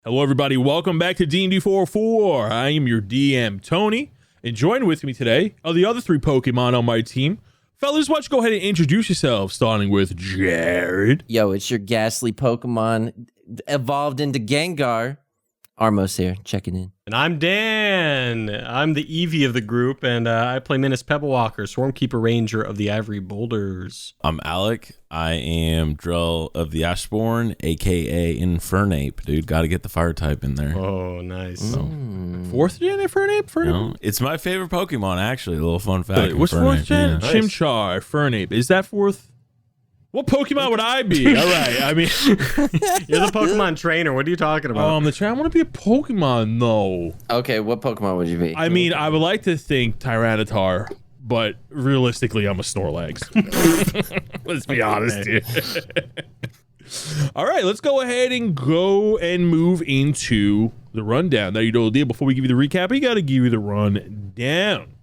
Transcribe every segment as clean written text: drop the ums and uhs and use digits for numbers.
Hello, everybody. Welcome back to DND404. I am your DM, Tony, and joined with me today are the other three Pokemon on my team. Fellas, why don't you go ahead and introduce yourselves, starting with Jared. Yo, it's your ghastly Pokemon evolved into Gengar. Armos here, checking in. And I'm Dan. I'm the Eevee of the group, and I play Menace Pebblewalker, Swarmkeeper Ranger of the Ivory Boulders. I'm Alec. I am Drell of the Ashbourne, a.k.a. Infernape. Dude, got to get the fire type in there. Oh, nice. Fourth gen Fernape? No, it's my favorite Pokemon, actually. A little fun fact. Wait, what's fourth gen? Yeah. Chimchar, Fernape. Is that fourth? What Pokemon would I be? All right, I mean... You're the Pokemon trainer. What are you talking about? I want to be a Pokemon, though. Okay, what Pokemon would you be? I mean, I would like to think Tyranitar, but realistically, I'm a Snorlax. Let's be honest here. All right, let's go ahead and move into the rundown. Now, you know the deal. Before we give you the recap, we got to give you the rundown.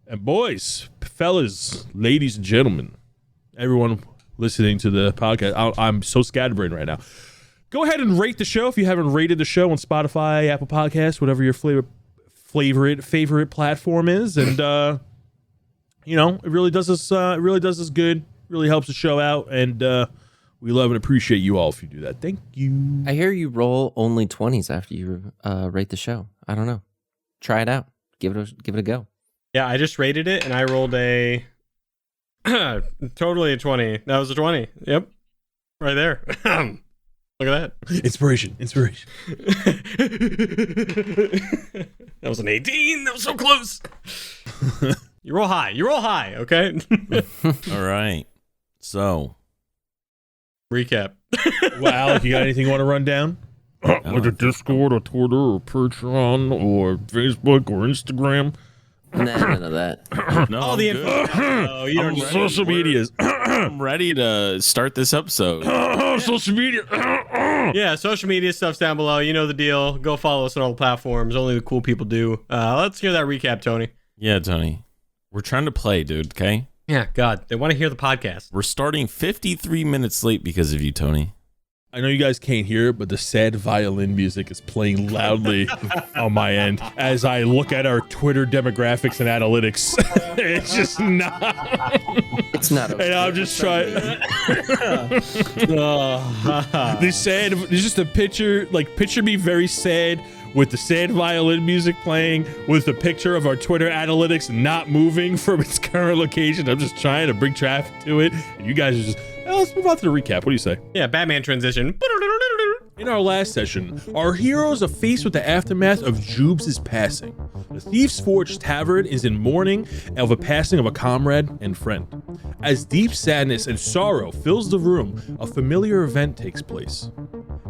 And boys, fellas, ladies and gentlemen, everyone listening to the podcast, I'm so scatterbrained right now. Go ahead and rate the show if you haven't rated the show on Spotify, Apple Podcasts, whatever your favorite platform is, and you know, it really does us good. Really helps the show out, and we love and appreciate you all if you do that. Thank you. I hear you roll only 20s after you rate the show. I don't know. Try it out. Give it a go. Yeah, I just rated it, and I rolled a... totally a 20. That was a 20. Yep. Right there. Look at that. Inspiration. That was an 18. That was so close. You roll high, okay? Mm. All right. So. Recap. Well, Alec, you got anything you want to run down? Like a Discord or Twitter or Patreon or Facebook or Instagram? Nah, none of that. No, All the info. Oh, you don't Social medias. I'm ready to start this episode. Social media. Yeah, social media stuff's down below. You know the deal. Go follow us on all the platforms. Only the cool people do. Let's hear that recap, Tony. Yeah, Tony. We're trying to play, dude, okay? Yeah, God. They want to hear the podcast. We're starting 53 minutes late because of you, Tony. I know you guys can't hear it, but the sad violin music is playing loudly on my end as I look at our Twitter demographics and analytics. It's just not. It's not okay. And I'm just trying. The sad. It's just a picture. Like, picture me very sad with the sad violin music playing, with the picture of our Twitter analytics not moving from its current location. I'm just trying to bring traffic to it. And you guys are just. Well, let's move on to the recap. What do you say? Yeah, Batman transition. In our last session, our heroes are faced with the aftermath of Jubes' passing. The Thief's Forge Tavern is in mourning of a passing of a comrade and friend. As deep sadness and sorrow fills the room, a familiar event takes place.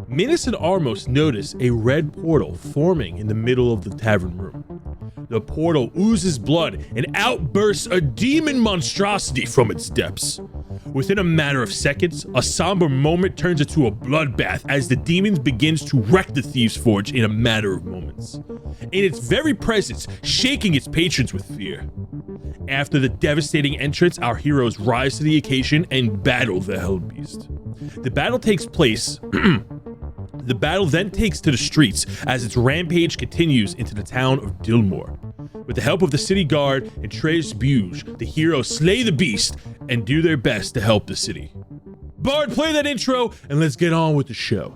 Minas and Armos notice a red portal forming in the middle of the tavern room. The portal oozes blood and outbursts a demon monstrosity from its depths. Within a matter of seconds, a somber moment turns into a bloodbath as the demon begins to wreck the Thieves' Forge in a matter of moments, in its very presence, shaking its patrons with fear. After the devastating entrance, our heroes rise to the occasion and battle the Hellbeast. The battle takes place. The battle then takes to the streets as its rampage continues into the town of Dillmore. With the help of the city guard and Tres Buge, the heroes slay the beast and do their best to help the city. Bard, play that intro and let's get on with the show.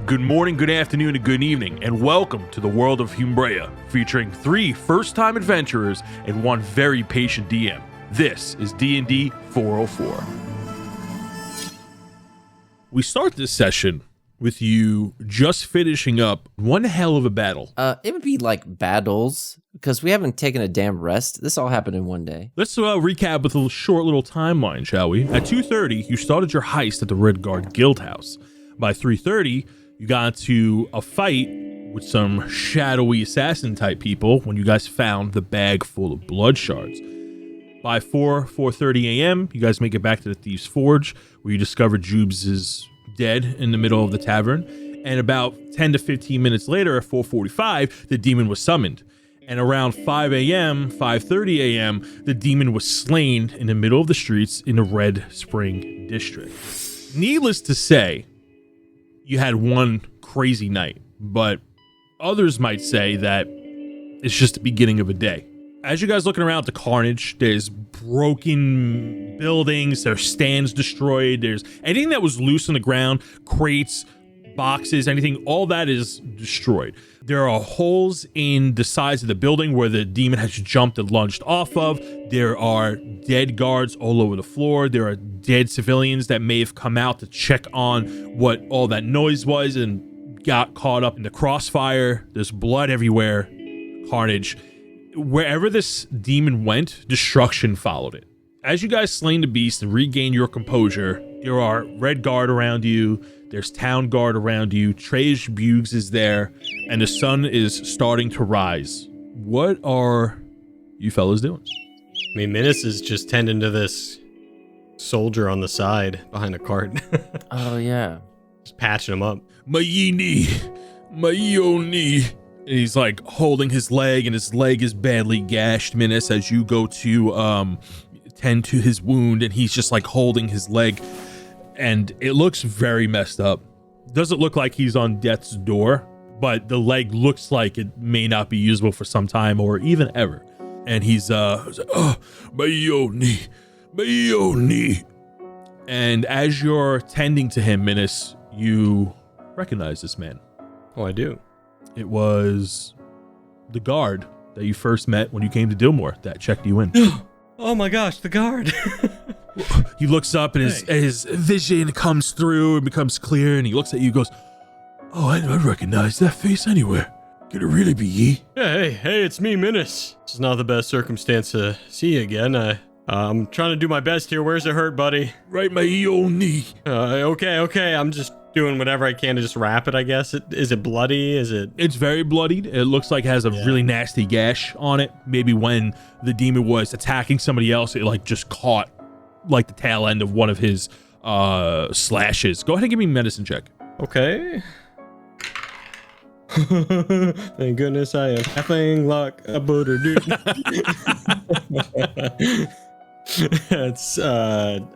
Good morning, good afternoon, and good evening, and welcome to the world of Humbrea, featuring 3 first-time adventurers and 1 very patient DM. This is D&D 404. We start this session with you just finishing up one hell of a battle. It would be like battles, because we haven't taken a damn rest. This all happened in one day. Let's recap with a short little timeline, shall we? At 2:30, you started your heist at the Red Guard Guild House. By 3:30, you got into a fight with some shadowy assassin-type people when you guys found the bag full of blood shards. By 4:30 a.m., you guys make it back to the Thieves' Forge, where you discover Jubes is dead in the middle of the tavern. And about 10 to 15 minutes later, at 4:45, the demon was summoned. And around 5:30 a.m., the demon was slain in the middle of the streets in the Red Spring district. Needless to say, you had one crazy night, but others might say that it's just the beginning of a day. As you guys looking around at the carnage, there's broken buildings, there's stands destroyed, there's anything that was loose on the ground, crates, boxes, anything, all that is destroyed. There are holes in the sides of the building where the demon has jumped and lunged off of. There are dead guards all over the floor. There are dead civilians that may have come out to check on what all that noise was and got caught up in the crossfire. There's blood everywhere, carnage. Wherever this demon went, destruction followed it. As you guys slain the beast and regain your composure, there are red guard around you, there's town guard around you, Trey Buggs is there, and the sun is starting to rise. What are you fellas doing? I mean, Minus is just tending to this soldier on the side behind the cart. Oh, yeah. Just patching him up. My knee, my knee. And he's like holding his leg, and his leg is badly gashed, Minus, as you go to tend to his wound, and he's just like holding his leg, and it looks very messed up. Doesn't look like he's on death's door, but the leg looks like it may not be usable for some time or even ever. And he's oh, my knee. And as you're tending to him, Minus, you recognize this man. Oh, I do. It was the guard that you first met when you came to Dillmore that checked you in. Oh my gosh, the guard. He looks up and his vision comes through and becomes clear, and he looks at you and goes, oh, I recognize that face anywhere. Could it really be ye? Hey, it's me, Minus. This is not the best circumstance to see you again. I'm trying to do my best here. Where's it hurt, buddy? Right, my old knee. Okay. I'm just doing whatever I can to just wrap it, I guess. Is it bloody? It's very bloodied. It looks like it has a really nasty gash on it. Maybe when the demon was attacking somebody else, it like just caught like the tail end of one of his slashes. Go ahead and give me a medicine check. Okay. Thank goodness I am having like a butter, dude. That's an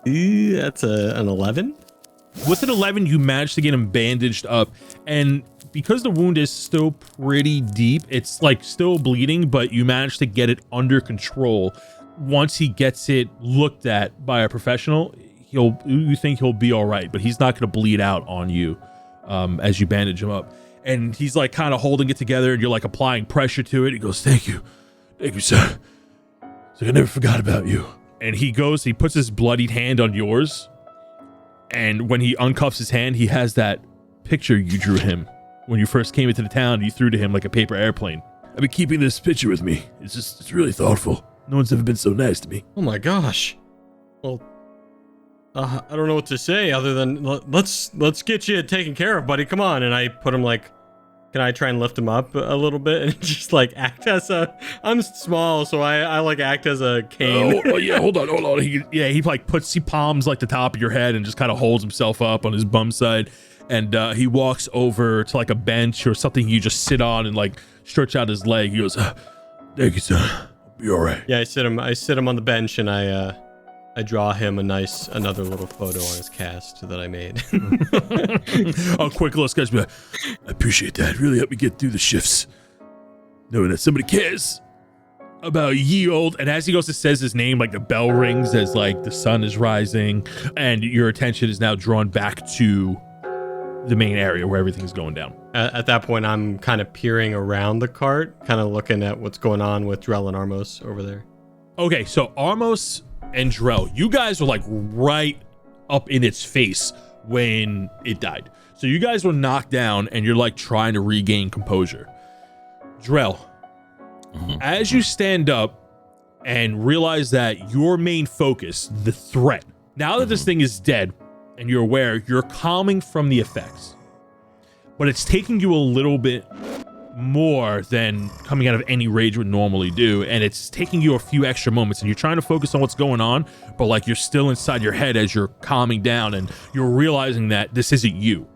11. With an 11, you managed to get him bandaged up, and because the wound is still pretty deep, it's like still bleeding, but you managed to get it under control. Once he gets it looked at by a professional, you think he'll be all right, but he's not going to bleed out on you as you bandage him up. And he's like kind of holding it together, and you're like applying pressure to it. He goes, thank you, sir. So I never forgot about you. And he puts his bloodied hand on yours. And when he uncuffs his hand, he has that picture you drew him when you first came into the town. You threw to him like a paper airplane. I've been keeping this picture with me. It's really thoughtful. No one's ever been so nice to me. Oh my gosh. Well, I don't know what to say other than let's get you taken care of, buddy. Come on. And I put him like, can I try and lift him up a little bit and just like act as I'm small, so I like act as a cane. Oh yeah, hold on. He like he palms like the top of your head and just kind of holds himself up on his bum side, and he walks over to like a bench or something you just sit on and like stretch out his leg. He goes, thank you, son. I'll be all right. Yeah, I sit him on the bench, and I draw him another little photo on his cast that I made. A quick little sketch. I appreciate that. Really helped me get through the shifts, knowing that somebody cares about ye old. And as he goes to says his name, like the bell rings as like the sun is rising, and your attention is now drawn back to the main area where everything's going down. At that point, I'm kind of peering around the cart, kind of looking at what's going on with Drell and Armos over there. Okay, so Armos and Drell, you guys were like right up in its face when it died. So you guys were knocked down and you're like trying to regain composure. Drell, as you stand up and realize that your main focus, the threat, now that this thing is dead and you're aware, you're calming from the effects, but it's taking you a little bit more than coming out of any rage would normally do, and it's taking you a few extra moments, and you're trying to focus on what's going on, but like you're still inside your head as you're calming down, and you're realizing that this isn't you.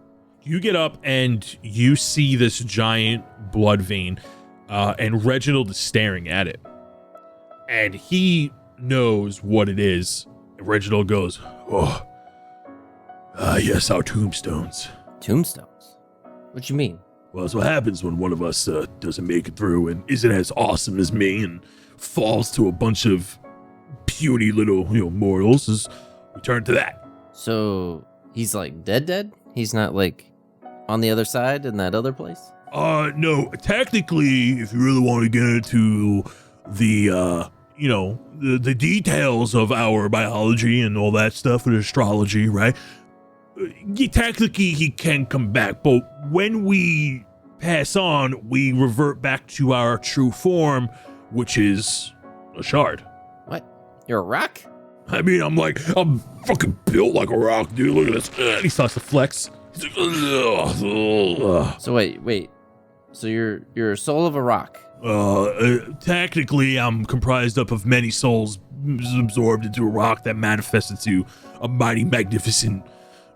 You get up and you see this giant blood vein, and Reginald is staring at it, and he knows what it is. And Reginald goes, oh, Yes, our tombstones. Tombstones? What you mean? Well, that's what happens when one of us doesn't make it through and isn't as awesome as me and falls to a bunch of puny little, mortals. Is we turn to that. So he's like dead? He's not like on the other side in that other place? No. Technically, if you really want to get into the, the details of our biology and all that stuff with astrology, right? Technically, he can come back, but when we pass on, we revert back to our true form, which is a shard. What? You're a rock? I mean, I'm fucking built like a rock, dude. Look at this. And he starts to flex. He's like, ugh. So wait. So you're a soul of a rock. Technically, I'm comprised up of many souls absorbed into a rock that manifests into a mighty, magnificent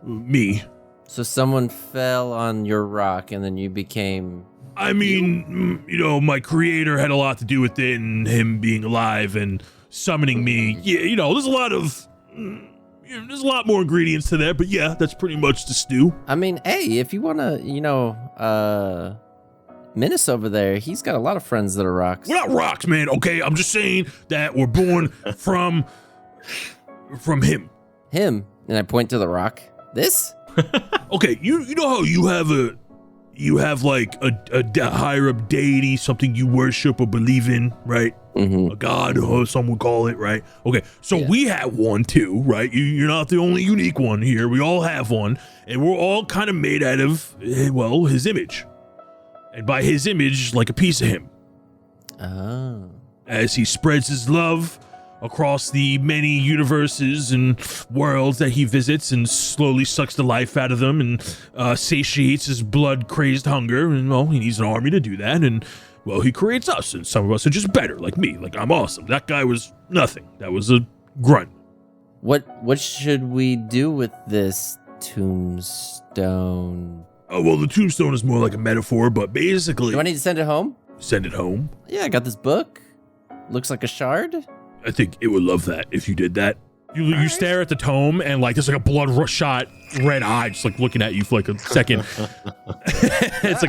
me. So someone fell on your rock and then you became... I mean, my creator had a lot to do with it and him being alive and summoning me. Yeah, there's a lot more ingredients to that, but yeah, that's pretty much the stew. I mean, hey, if you want to, Minus over there, he's got a lot of friends that are rocks. We're not rocks, man, okay? I'm just saying that we're born from him. Him? And I point to the rock. This? Okay, you know how you have like a higher up deity, something you worship or believe in, right? Mm-hmm. A god, or some would call it, right? Okay, so we have one too, right? You're not the only unique one here. We all have one, and we're all kind of made out of, his image. And by his image, like a piece of him. Oh. As he spreads his love across the many universes and worlds that he visits and slowly sucks the life out of them and satiates his blood-crazed hunger. And, he needs an army to do that. And, he creates us. And some of us are just better, like me. Like, I'm awesome. That guy was nothing. That was a grunt. What should we do with this tombstone? Oh, the tombstone is more like a metaphor, but basically... Do I need to send it home? Send it home? Yeah, I got this book. Looks like a shard. I think it would love that if you did that. You stare at the tome and there's like a bloodshot red eye just like looking at you for like a second. It's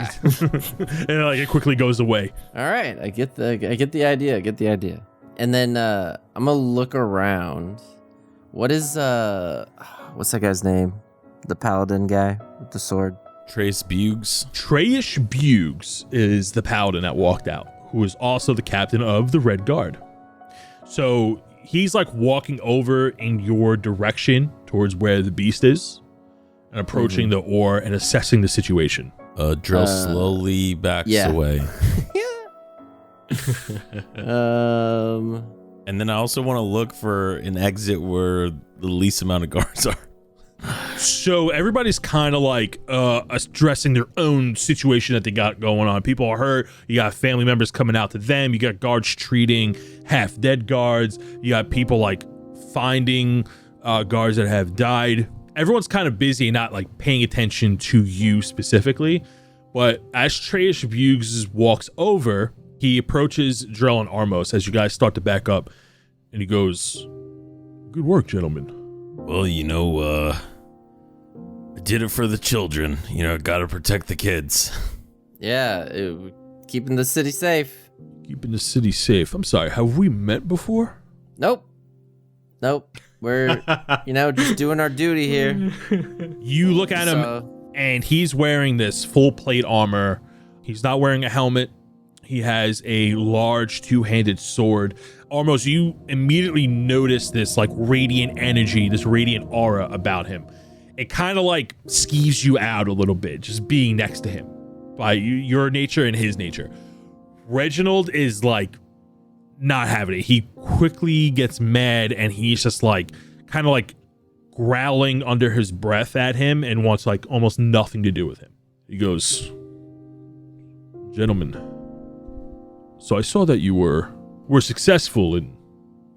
and it quickly goes away. All right, I get the idea. And then I'm gonna look around. What is what's that guy's name? The paladin guy with the sword. Trace Buggs. Trayish Buggs is the paladin that walked out, who is also the captain of the Red Guard. So he's walking over in your direction towards where the beast is and approaching the ore and assessing the situation. Drill slowly backs away. And then I also want to look for an exit where the least amount of guards are. So everybody's kind of addressing their own situation that they got going on. People are hurt. You got family members coming out to them. You got guards treating half dead guards. You got people finding guards that have died. Everyone's kind of busy, not paying attention to you specifically. But as Trayish Buggs walks over, he approaches Drell and Armos as you guys start to back up, and he goes, "Good work, gentlemen." Well, I did it for the children. Gotta protect the kids. Yeah, keeping the city safe. Keeping the city safe. I'm sorry, have we met before? Nope. We're, just doing our duty here. You look at him, and he's wearing this full plate armor. He's not wearing a helmet. He has a large two-handed sword. Almost, you immediately notice this radiant energy, this radiant aura about him. It kind of skeeves you out a little bit, just being next to him by your nature and his nature. Reginald is not having it. He quickly gets mad and he's just kind of growling under his breath at him and wants almost nothing to do with him. He goes, "Gentlemen, so I saw that you were successful in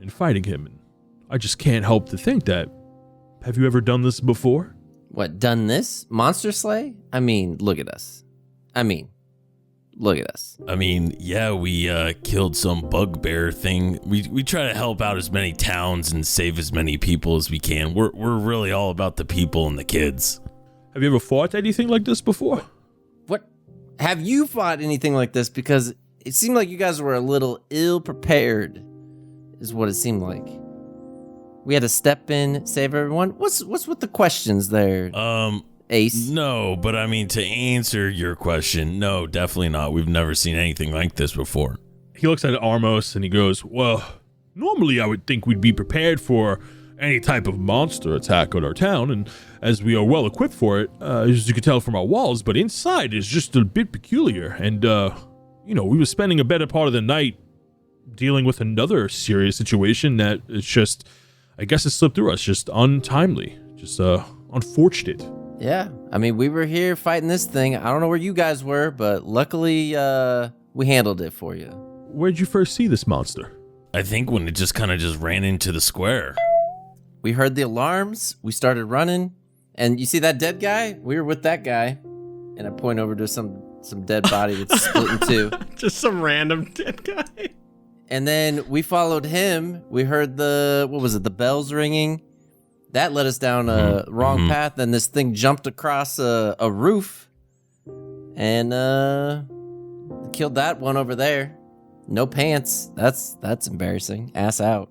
fighting him, and I just can't help to think that, have you ever done this before?" What, done this? Monster slay? I mean, look at us. I mean, Look at us. I mean, yeah, we killed some bugbear thing. We try to help out as many towns and save as many people as we can. We're really all about the people and the kids. Have you ever fought anything like this before? What? Have you fought anything like this? Because it seemed like you guys were a little ill prepared, is what it seemed like. We had to step in, save everyone. What's with the questions there, Ace? No, but I mean, to answer your question, no, definitely not. We've never seen anything like this before. He looks at Armos and he goes, well, normally I would think we'd be prepared for any type of monster attack on our town, and as we are well equipped for it, as you can tell from our walls, but inside is just a bit peculiar. And, we were spending a better part of the night dealing with another serious situation that it's just, I guess it slipped through us, just untimely, just unfortunate. Yeah, I mean, we were here fighting this thing. I don't know where you guys were, but luckily, we handled it for you. Where'd you first see this monster? I think when it just kind of just ran into the square. We heard the alarms, we started running, and you see that dead guy? We were with that guy, and I point over to some dead body that's split in two. Just some random dead guy. And then we followed him. We heard the bells ringing. That led us down a wrong path, and this thing jumped across a roof and killed that one over there. No pants. That's embarrassing. Ass out.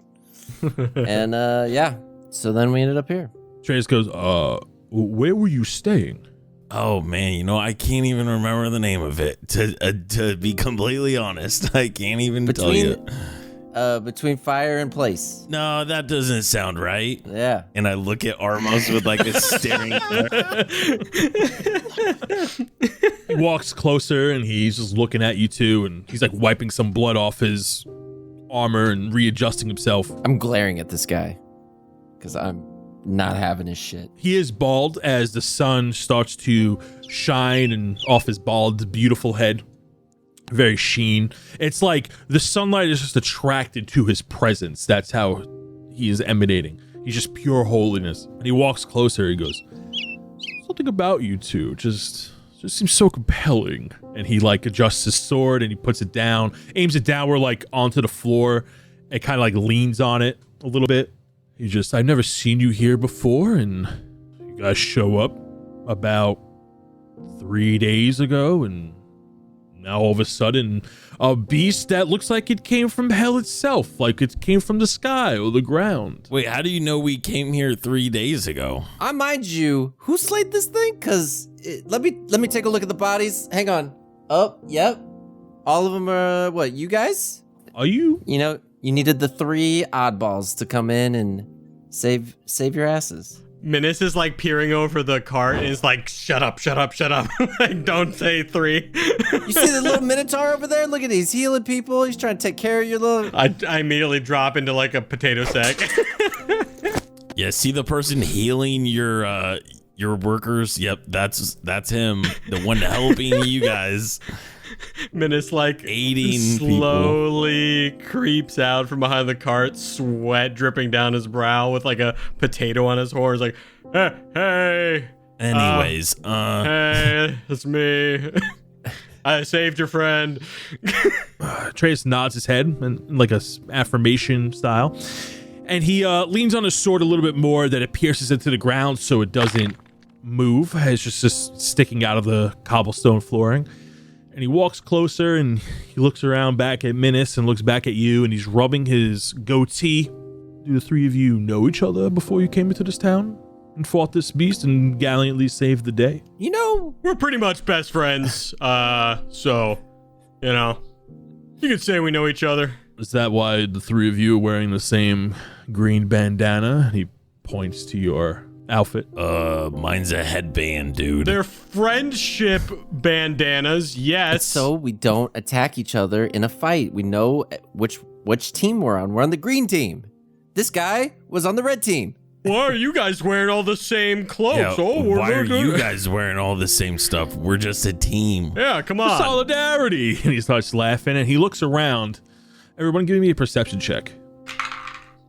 And yeah. So then we ended up here. Trace goes, where were you staying? Oh man, I can't even remember the name of it. To be completely honest, I can't even tell you. Between fire and place. No, that doesn't sound right. Yeah. And I look at Armos with like a staring. He walks closer and he's just looking at you two, and he's like wiping some blood off his armor and readjusting himself. I'm glaring at this guy because I'm not having his shit. He is bald as the sun starts to shine and off his bald, beautiful head. Very sheen. It's like the sunlight is just attracted to his presence. That's how he is emanating. He's just pure holiness. And he walks closer. He goes, something about you two just seems so compelling. And he like adjusts his sword and he puts it down, aims it downward like onto the floor, and kind of like leans on it a little bit. I've never seen you here before, and you guys show up about 3 days ago, and now all of a sudden, a beast that looks like it came from hell itself, like it came from the sky or the ground. Wait, how do you know we came here 3 days ago? I mind you, who slayed this thing? Cause let me take a look at the bodies. Hang on. Oh, yep. All of them are what? You guys? Are you? You needed the 3 oddballs to come in and save your asses. Menace is like peering over the cart and is like, shut up. Like, don't say 3. You see the little minotaur over there? Look at he's healing people. He's trying to take care of your little... I immediately drop into like a potato sack. Yeah, see the person healing your workers? Yep, that's him. The one helping you guys. Menace like aiding slowly creeps out from behind the cart, sweat dripping down his brow with like a potato on his horns, like, hey. Anyways, hey, it's me. I saved your friend. Trace nods his head in like a affirmation style, and he leans on his sword a little bit more, that it pierces into the ground so it doesn't move. It's just sticking out of the cobblestone flooring. And he walks closer and he looks around back at Menace and looks back at you, and he's rubbing his goatee. Do the 3 of you know each other before you came into this town and fought this beast and gallantly saved the day? We're pretty much best friends. So, you could say we know each other. Is that why the 3 of you are wearing the same green bandana? And he points to your outfit. Mine's a headband, dude. They're friendship bandanas, yes. So we don't attack each other in a fight. We know which team we're on. We're on the green team. This guy was on the red team. Why are you guys wearing all the same clothes? Yeah, why are you guys wearing all the same stuff? We're just a team. Yeah, come on. Solidarity. And he starts laughing and he looks around. Everyone give me a perception check.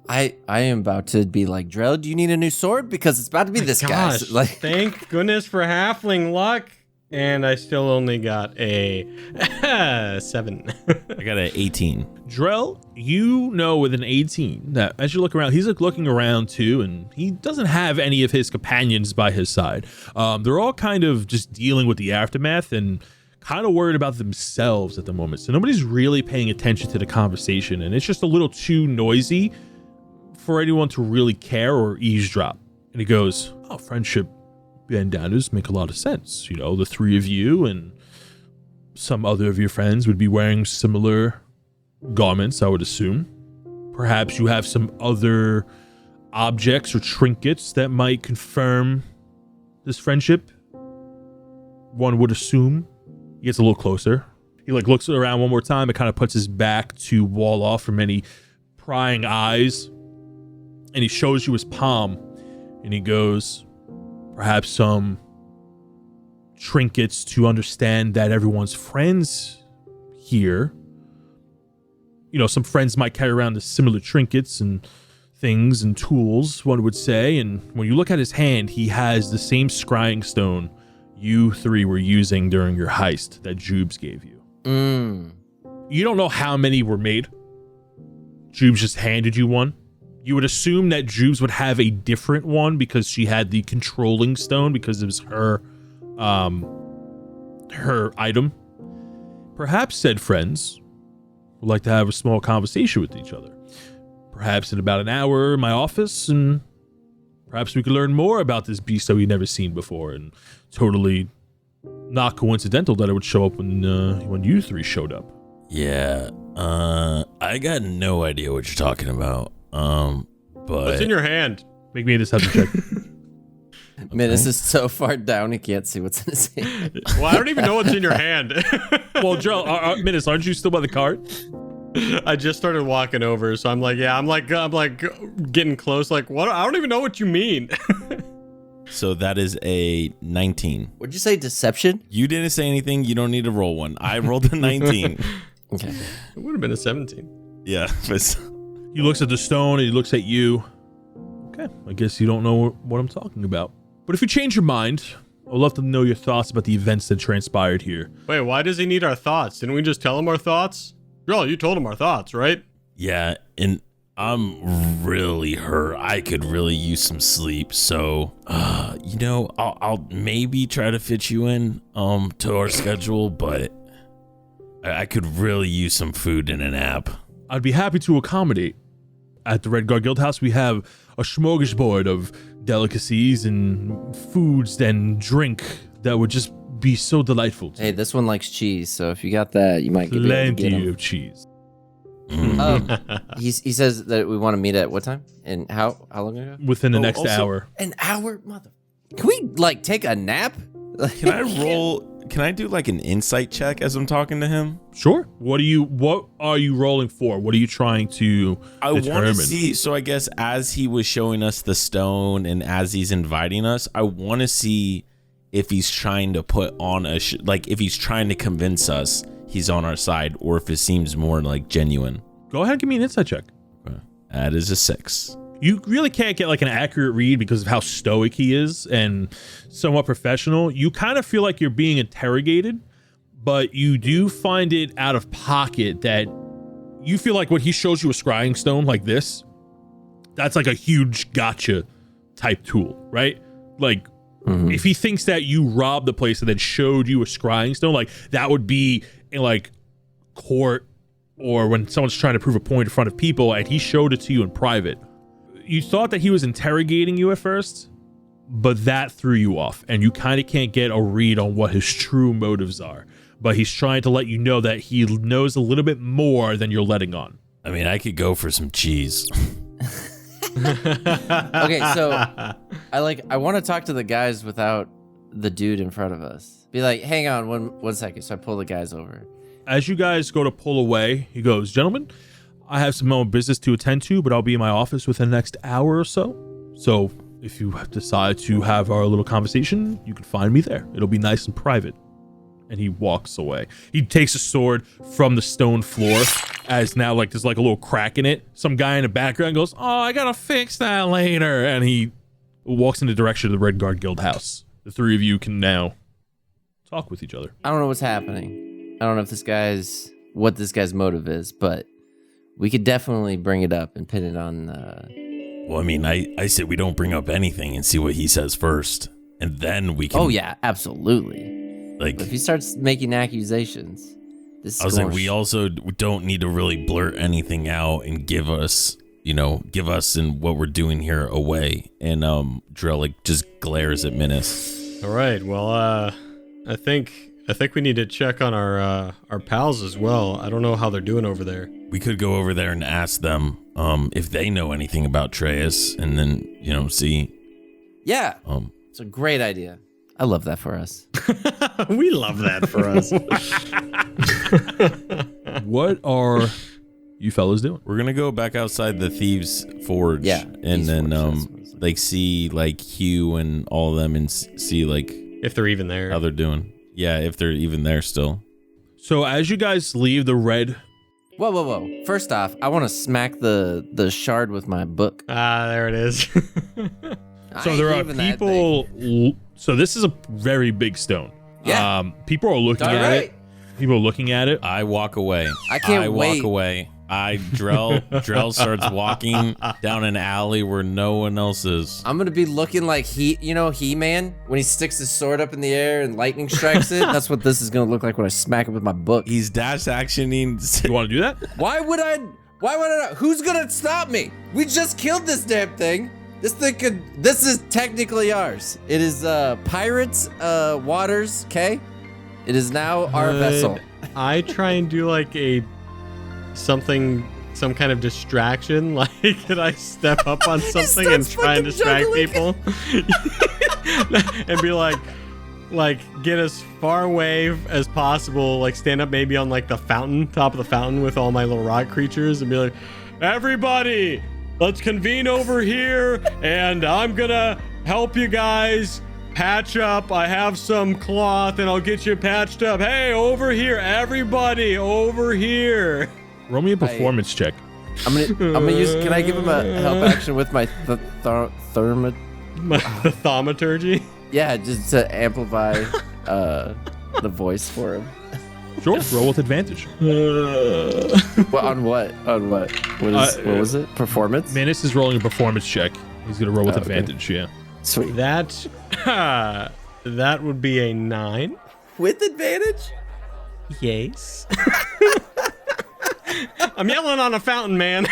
I am about to be like, Drell, do you need a new sword? Because it's about to be this guy. Gosh, thank goodness for halfling luck. And I still only got a 7. I got an 18. Drell, you know with an 18 that as you look around, he's like looking around too, and he doesn't have any of his companions by his side. They're all kind of just dealing with the aftermath and kind of worried about themselves at the moment. So nobody's really paying attention to the conversation, and it's just a little too noisy for anyone to really care or eavesdrop. And he goes, "Oh, friendship bandanas make a lot of sense. You know, the three of you and some other of your friends would be wearing similar garments, I would assume. Perhaps you have some other objects or trinkets that might confirm this friendship. One would assume." He gets a little closer. He like looks around one more time and kind of puts his back to wall off from any prying eyes. And he shows you his palm and he goes, "Perhaps some trinkets to understand that everyone's friends here. You know, some friends might carry around the similar trinkets and things and tools, one would say. And when you look at his hand, he has the same scrying stone you three were using during your heist that Jubes gave you. You don't know how many were made. Jubes just handed you one. You would assume that Jubes would have a different one because she had the controlling stone because it was her item. Perhaps said friends would like to have a small conversation with each other. Perhaps in about an hour in my office, and perhaps we could learn more about this beast that we've never seen before, and totally not coincidental that it would show up when you three showed up." Yeah, I got no idea what you're talking about. But What's in your hand? Make me a deception check. Man, this is so far down he can't see what's in his hand. Well, I don't even know what's in your hand. Well, Joe, Minus, aren't you still by the cart? I just started walking over, so I'm like getting close. Like, what? I don't even know what you mean. so that is a 19. Would you say deception? You didn't say anything. You don't need to roll one. I rolled a 19. Okay. It would have been a 17. Yeah. But He looks at the stone and he looks at you. Okay, I guess you don't know what I'm talking about. But if you change your mind, I'd love to know your thoughts about the events that transpired here. Wait, why does he need our thoughts? Didn't we just tell him our thoughts? Girl, you told him our thoughts, right? yeah, and I'm really hurt. I could really use some sleep. So, I'll maybe try to fit you in to our schedule, but I could really use some food and a nap. I'd be happy to accommodate. At the Red Guard Guild House, we have a smorgasbord of delicacies and foods and drink that would just be so delightful. Hey, this one likes cheese, so if you got that, you might get able to get Plenty him. of cheese. He says that we want to meet at what time? And how long ago? Within the next also- hour. An hour, mother. Can we like take a nap? Can I roll? Can I do like an insight check as I'm talking to him? Sure. What are you rolling for? What are you trying to I want determine? to see. So I guess as he was showing us the stone and as he's inviting us, I want to see if he's trying to put on if he's trying to convince us he's on our side, or if it seems more like genuine. Go ahead and give me an insight check. That is a 6. You really can't get like an accurate read because of how stoic he is and somewhat professional. You kind of feel like you're being interrogated, but you do find it out of pocket that you feel like when he shows you a scrying stone like this, that's like a huge gotcha type tool, right? Like if he thinks that you robbed the place and then showed you a scrying stone, like that would be in like court or when someone's trying to prove a point in front of people and he showed it to you in private. You thought that he was interrogating you at first, but that threw you off and you kind of can't get a read on what his true motives are. But he's trying to let you know that he knows a little bit more than you're letting on. I mean, I could go for some cheese. Okay, so I want to talk to the guys without the dude in front of us. Be like, hang on one second. So I pull the guys over. As you guys go to pull away, he goes, "Gentlemen, I have some more business to attend to, but I'll be in my office within the next hour or so. So if you decide to have our little conversation, you can find me there. It'll be nice and private." And he walks away. He takes a sword from the stone floor as now like there's like a little crack in it. Some guy in the background goes, "Oh, I gotta fix that later." And he walks in the direction of the Red Guard Guild house. The three of you can now talk with each other. I don't know what's happening. I don't know if what this guy's motive is, but we could definitely bring it up and pin it on. Well, I mean, I said we don't bring up anything and see what he says first, and then we can. Oh yeah, absolutely. Like, but if he starts making accusations, this is I was like, we also don't need to really blurt anything out and give us and what we're doing here away. And Drill like just glares at Minus. All right. Well, I think we need to check on our pals as well. I don't know how they're doing over there. We could go over there and ask them if they know anything about Treyas, and then see. Yeah. It's a great idea. I love that for us. We love that for us. What are you fellas doing? We're gonna go back outside the Thieves' Forge, and Thieves' then Forge, like see like Hugh and all of them, and see like if they're even there. how they're doing. Yeah, if they're even there still. So as you guys leave the red, Whoa. First off, I want to smack the shard with my book. Ah, there it is. so there are people. So this is a very big stone. Yeah. People are looking Darn at right. it. People are looking at it. I walk away. I can't wait. walk away. Drell starts walking down an alley where no one else is. I'm gonna be looking like He-Man when he sticks his sword up in the air and lightning strikes it. That's what this is gonna look like when I smack it with my book. He's dash actioning. You want to do that? Why would I not? Who's gonna stop me? We just killed this damn thing. This is technically ours. It is pirates waters, okay? It is now our vessel. I try and do like some kind of distraction. Like, could I step up on something and try and distract people? And be like get as far away as possible, like stand up maybe on like the top of the fountain with all my little rock creatures and be like, everybody, let's convene over here and I'm gonna help you guys patch up. I have some cloth and I'll get you patched up. Hey, over here, everybody, over here. Roll me a performance check. I'm gonna use. Can I give him a help action with my The thaumaturgy? Yeah, just to amplify the voice for him. Sure. Roll with advantage. Well, on what? What was it? Performance? Manus is rolling a performance check. He's gonna roll with Okay. advantage. Yeah. Sweet. That would be a 9. With advantage? Yes. I'm yelling on a fountain, man.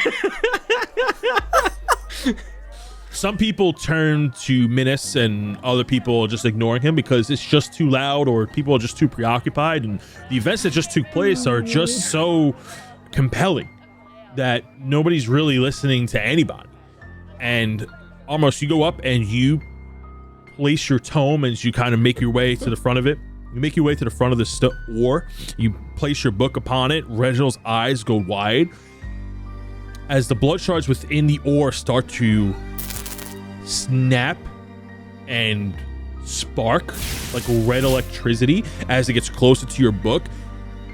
Some people turn to Minus and other people are just ignoring him because it's just too loud or people are just too preoccupied, and the events that just took place are just so compelling that nobody's really listening to anybody. And almost you go up and you place your tome as you kind of make your way to the front of it. You make your way to the front of the ore. You place your book upon it. Reginald's eyes go wide as the blood shards within the ore start to snap and spark like red electricity. As it gets closer to your book,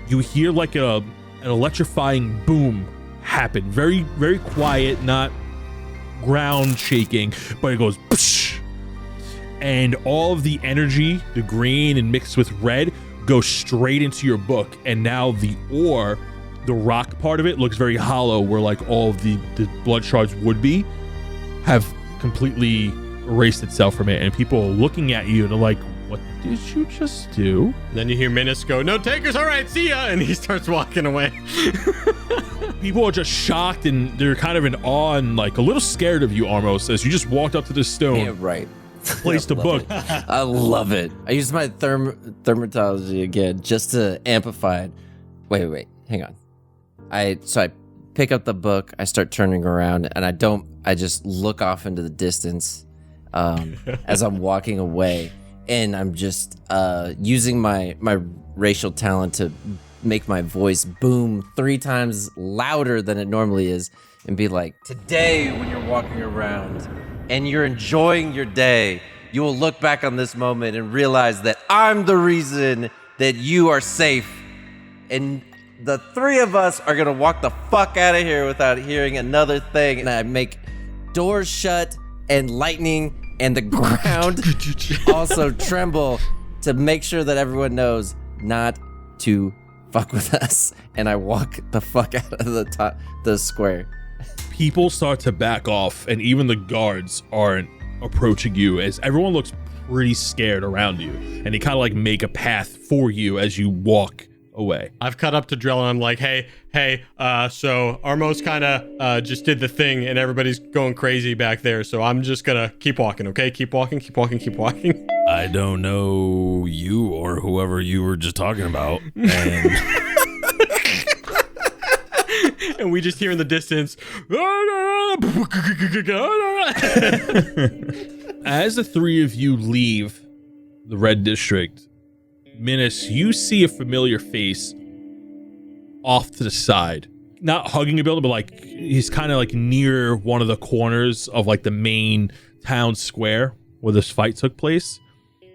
you hear like an electrifying boom happen. Very, very quiet, not ground shaking, but it goes psh, and all of the energy, the green and mixed with red, goes straight into your book. And now the ore, the rock part of it, looks very hollow, where like all of the blood shards would be, have completely erased itself from it. And people are looking at you and they're like, what did you just do? Then you hear Minus go, no takers, all right, see ya, and he starts walking away. People are just shocked and they're kind of in awe and like a little scared of you almost, as you just walked up to this stone. Yeah, right. Placed a book. I love it. I used my thermatology again just to amplify it. Wait, hang on. I pick up the book, I start turning around, and I just look off into the distance as I'm walking away, and I'm just using my racial talent to make my voice boom 3 times louder than it normally is, and be like, today when you're walking around and you're enjoying your day, you will look back on this moment and realize that I'm the reason that you are safe. And the 3 of us are gonna walk the fuck out of here without hearing another thing. And I make doors shut and lightning and the ground also tremble to make sure that everyone knows not to fuck with us. And I walk the fuck out of the square. People start to back off, and even the guards aren't approaching you, as everyone looks pretty scared around you, and they kind of like make a path for you as you walk away. I've cut up to Drell and I'm like, hey, so Armos kind of just did the thing and everybody's going crazy back there, so I'm just gonna keep walking, okay? Keep walking. I don't know you or whoever you were just talking about. And we just hear in the distance. As the three of you leave the Red District, Minus, you see a familiar face off to the side. Not hugging a building, but like he's kind of like near one of the corners of like the main town square where this fight took place.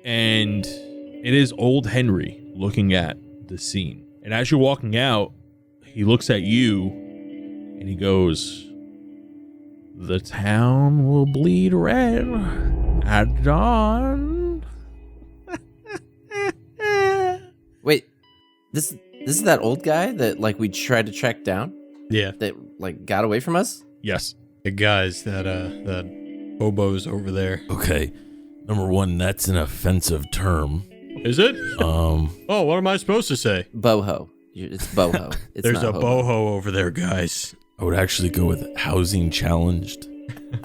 And it is old Henry looking at the scene. And as you're walking out, he looks at you and he goes, "The town will bleed red at dawn." Wait, this is that old guy that like we tried to track down? Yeah. That like got away from us? Yes. Hey guys, that hobo's over there. Okay, number one, that's an offensive term. Is it? Um. Oh, what am I supposed to say? Boho. It's boho. It's There's not a hobo. boho over there, guys. I would actually go with housing challenged.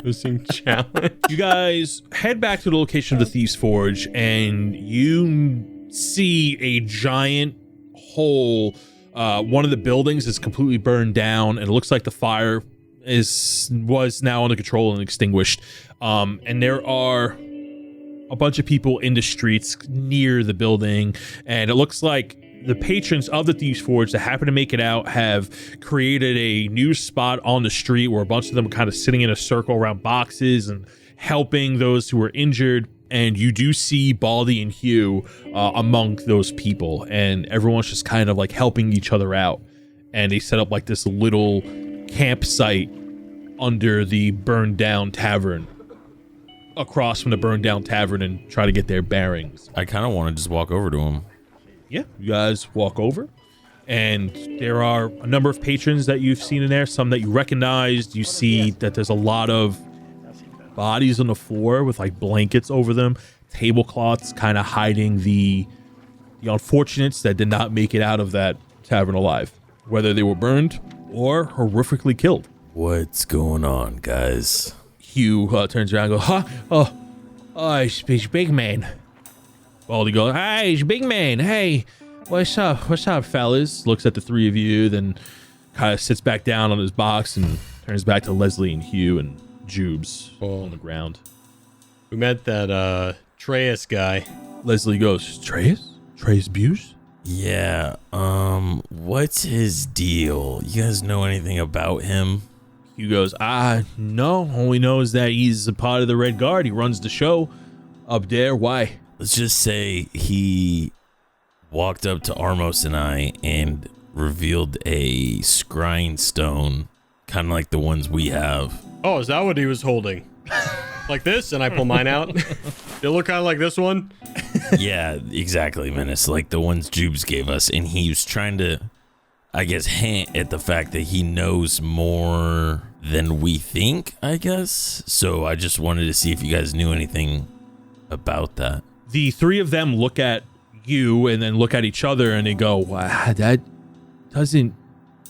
Housing challenge. You guys head back to the location of the Thieves' Forge, and you see a giant hole. One of the buildings is completely burned down, and it looks like the fire was now under control and extinguished. And there are a bunch of people in the streets near the building, and it looks like the patrons of the Thieves' Forge that happen to make it out have created a new spot on the street where a bunch of them are kind of sitting in a circle around boxes and helping those who are injured. And you do see Baldy and Hugh among those people, and everyone's just kind of like helping each other out. And they set up like this little campsite under the burned down tavern, across from the burned down tavern, and try to get their bearings. I kind of want to just walk over to him. Yeah, you guys walk over, and there are a number of patrons that you've seen in there, some that you recognized. You see that there's a lot of bodies on the floor with like blankets over them, tablecloths kind of hiding the unfortunates that did not make it out of that tavern alive, whether they were burned or horrifically killed. What's going on, guys? Hugh turns around and goes, "Huh? Oh, it's big man." Baldy goes, "Hey, it's big man. Hey, what's up, fellas?" Looks at the three of you, then kind of sits back down on his box and turns back to Leslie and Hugh and Jubes on the ground. We met that Treyas guy. Leslie goes, Treyas Buse? Yeah, what's his deal? You guys know anything about him? Hugh goes, no, all we know is that he's a part of the Red Guard. He runs the show up there. Why? Let's just say he walked up to Armos and I and revealed a scrying stone, kind of like the ones we have. Oh, is that what he was holding? Like this? And I pull mine out. They look kind of like this one. Yeah, exactly, Menace. Like the ones Jubes gave us. And he was trying to, I guess, hint at the fact that he knows more than we think, I guess. So I just wanted to see if you guys knew anything about that. The three of them look at you and then look at each other and they go, wow, that doesn't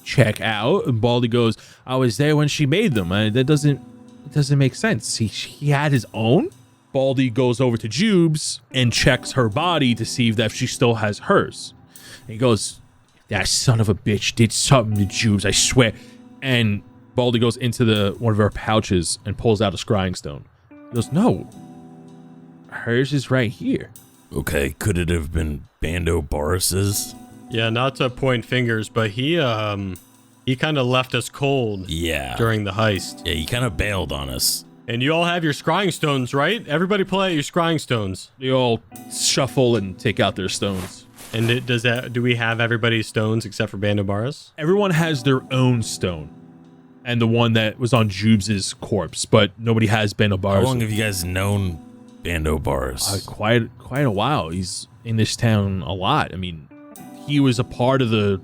check out. And Baldy goes, I was there when she made them. That doesn't make sense. He had his own. Baldy goes over to Jubes and checks her body to see if she still has hers. And he goes, that son of a bitch did something to Jubes, I swear. And Baldy goes into one of her pouches and pulls out a scrying stone. He goes, no, hers is right here. Okay, could it have been Bando Boris's? Yeah, not to point fingers, but he kind of left us cold. Yeah. During the heist. Yeah, he kind of bailed on us. And you all have your scrying stones, right? Everybody pull out your scrying stones. They all shuffle and take out their stones. And do we have everybody's stones except for Bando Boris? Everyone has their own stone. And the one that was on Jubes' corpse, but nobody has Bando Boris. How long have you guys known Bando Boris? Quite a while. He's in this town a lot. I mean, he was a part of the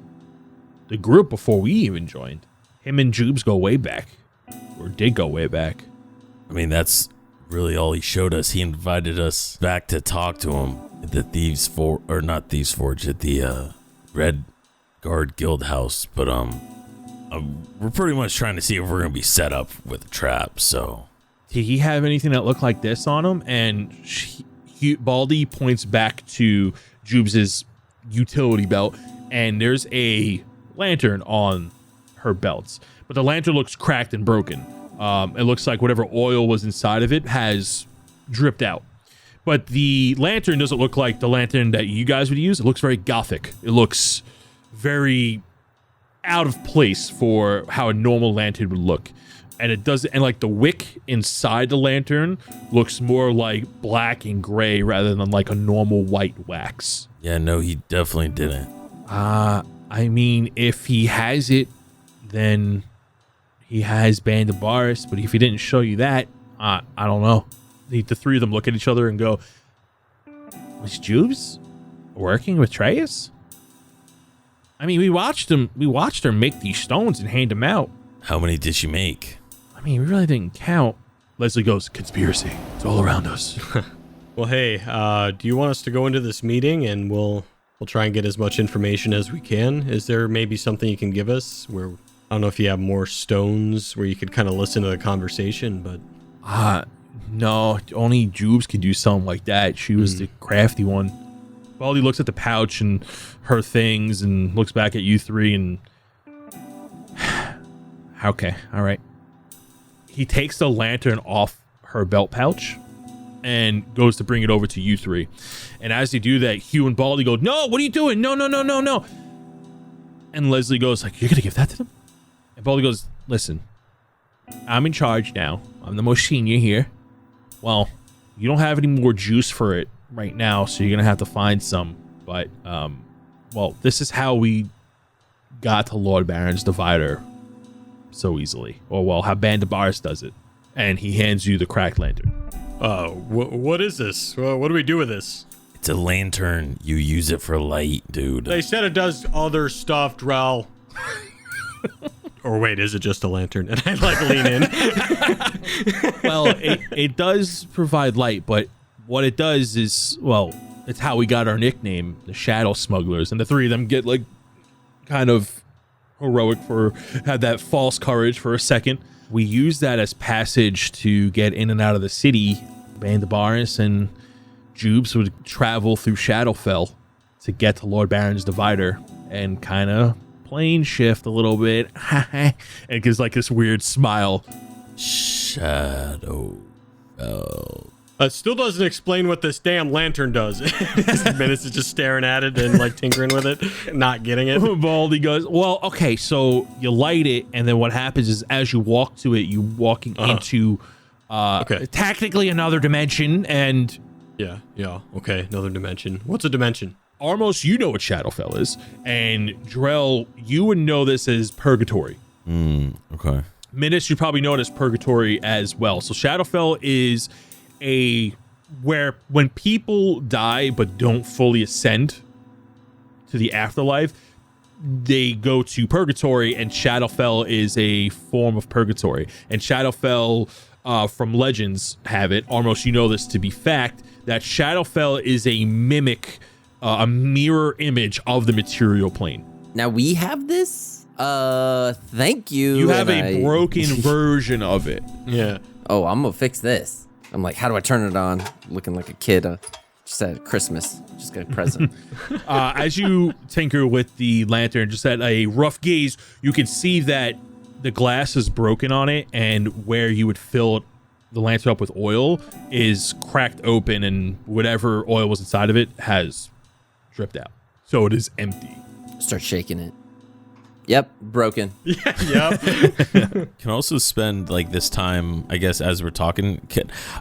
group before we even joined. Him and Jubes go way back, or did go way back. I mean, that's really all he showed us. He invited us back to talk to him at the not Thieves Forge, at the Red Guard Guild House. But we're pretty much trying to see if we're gonna be set up with a trap. So, did he have anything that looked like this on him? And Baldy points back to Jubes' utility belt, and there's a lantern on her belts, but the lantern looks cracked and broken. It looks like whatever oil was inside of it has dripped out. But the lantern doesn't look like the lantern that you guys would use. It looks very gothic. It looks very out of place for how a normal lantern would look. And it does, and like the wick inside the lantern looks more like black and gray rather than like a normal white wax. Yeah, no, he definitely didn't. I mean, if he has it, then he has Band of Baris, but if he didn't show you that, I don't know. The three of them look at each other and go, was Jubes working with Treyas? I mean, we watched her make these stones and hand them out. How many did she make? I mean, we really didn't count. Leslie goes, conspiracy. It's all around us. Well, hey, do you want us to go into this meeting and we'll try and get as much information as we can? Is there maybe something you can give us where, I don't know if you have more stones where you could kind of listen to the conversation, but... No, only Jubes could do something like that. She was the crafty one. Baldy looks at the pouch and her things and looks back at you three and... Okay, all right. He takes the lantern off her belt pouch and goes to bring it over to you three. And as they do that, Hugh and Baldy go, no, what are you doing? No. And Leslie goes like, you're going to give that to them? And Baldy goes, listen, I'm in charge now. I'm the most senior here. Well, you don't have any more juice for it right now, so you're going to have to find some. But, well, this is how we got to Lord Baron's Divider so easily. Or, well, how Band of Baris does it. And he hands you the cracked lantern. What is this? What do we do with this? It's a lantern. You use it for light, dude. They said it does other stuff, Drell. Or wait, is it just a lantern? And I like lean in. Well, it does provide light, but what it does is, well, it's how we got our nickname, the Shadow Smugglers. And the three of them get like kind of heroic had that false courage for a second. We use that as passage to get in and out of the city. Band of Baris and Jubes would travel through Shadowfell to get to Lord Baron's Divider and kind of plane shift a little bit. And it gives like this weird smile. Shadowfell. Still doesn't explain what this damn lantern does. Menace is just staring at it and like tinkering with it, not getting it. Baldy goes, well, okay, so you light it, and then what happens is as you walk to it, you're walking into technically another dimension, and... Yeah, okay, another dimension. What's a dimension? Armos, you know what Shadowfell is, and Drell, you would know this as Purgatory. Okay. Menace, you probably know it as Purgatory as well. So Shadowfell is where when people die but don't fully ascend to the afterlife, they go to Purgatory, and Shadowfell is a form of Purgatory. And Shadowfell, from legends, have it. Armos, you know this to be fact, that Shadowfell is a mimic, a mirror image of the material plane. Now we have this? Thank you. You have a broken version of it. Yeah. Oh, I'm gonna fix this. I'm like, how do I turn it on? Looking like a kid just at Christmas. Just got a present. As you tinker with the lantern, just at a rough gaze, you can see that the glass is broken on it, and where you would fill the lantern up with oil is cracked open, and whatever oil was inside of it has dripped out. So it is empty. Start shaking it. Yep, broken. Yep. Can also spend like this time, I guess, as we're talking.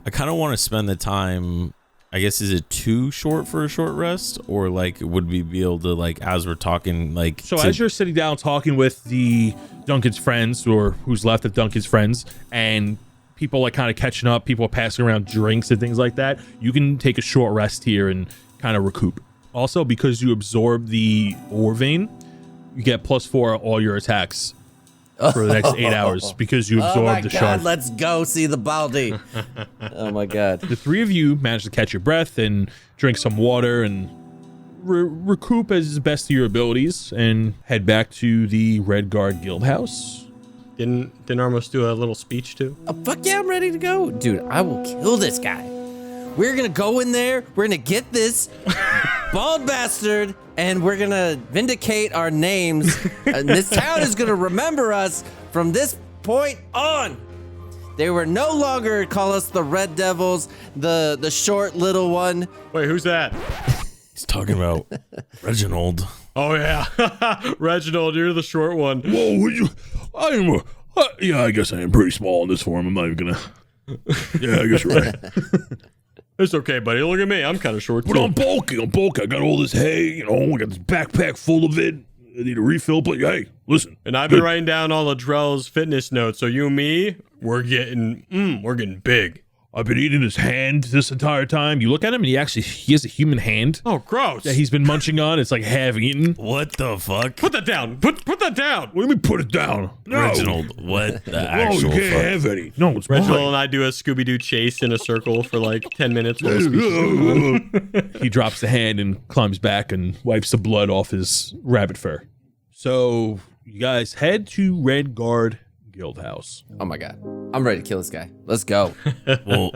I kind of want to spend the time. I guess, is it too short for a short rest, or like would we be able to, like, as we're talking, like? So as you're sitting down talking with the Duncan's friends, or who's left of Duncan's friends, and people like kind of catching up, people are passing around drinks and things like that, you can take a short rest here and kind of recoup. Also, because you absorb the ore vein, you get +4 all your attacks for the next 8 hours because you absorb the shard. Let's go see the baldy. Oh my god. The three of you manage to catch your breath and drink some water and recoup as best of your abilities and head back to the Red Guard Guild House. Didn't Armos do a little speech too? Oh, fuck yeah, I'm ready to go. Dude, I will kill this guy. We're gonna go in there, we're gonna get this bald bastard, and we're gonna vindicate our names. And this town is gonna remember us from this point on. They were no longer call us the Red Devils, the short little one. Wait, who's that? He's talking about Reginald. Oh yeah, Reginald, you're the short one. Whoa, would you? Yeah, I guess I am pretty small in this form. I'm not even gonna. Yeah, I guess you're right. It's okay, buddy. Look at me. I'm kind of short But too. I'm bulky. I got all this hay. I got this backpack full of it. I need a refill, but hey, listen. And I've been writing down all of Drell's fitness notes. So you and me, we're getting big. I've been eating his hand this entire time. You look at him, and he has a human hand Oh, gross. that he's been munching on. It's like half eaten. What the fuck? Put that down. Put that down. What do you mean put it down? No. Reginald, what the No, you actual can't fuck? have any. No, it's Reginald mine. and I do a Scooby-Doo chase in a circle for like 10 minutes while the speech is going on. He drops the hand and climbs back and wipes the blood off his rabbit fur. So you guys head to Red Guard Guild House. Oh my god. I'm ready to kill this guy. Let's go. Well,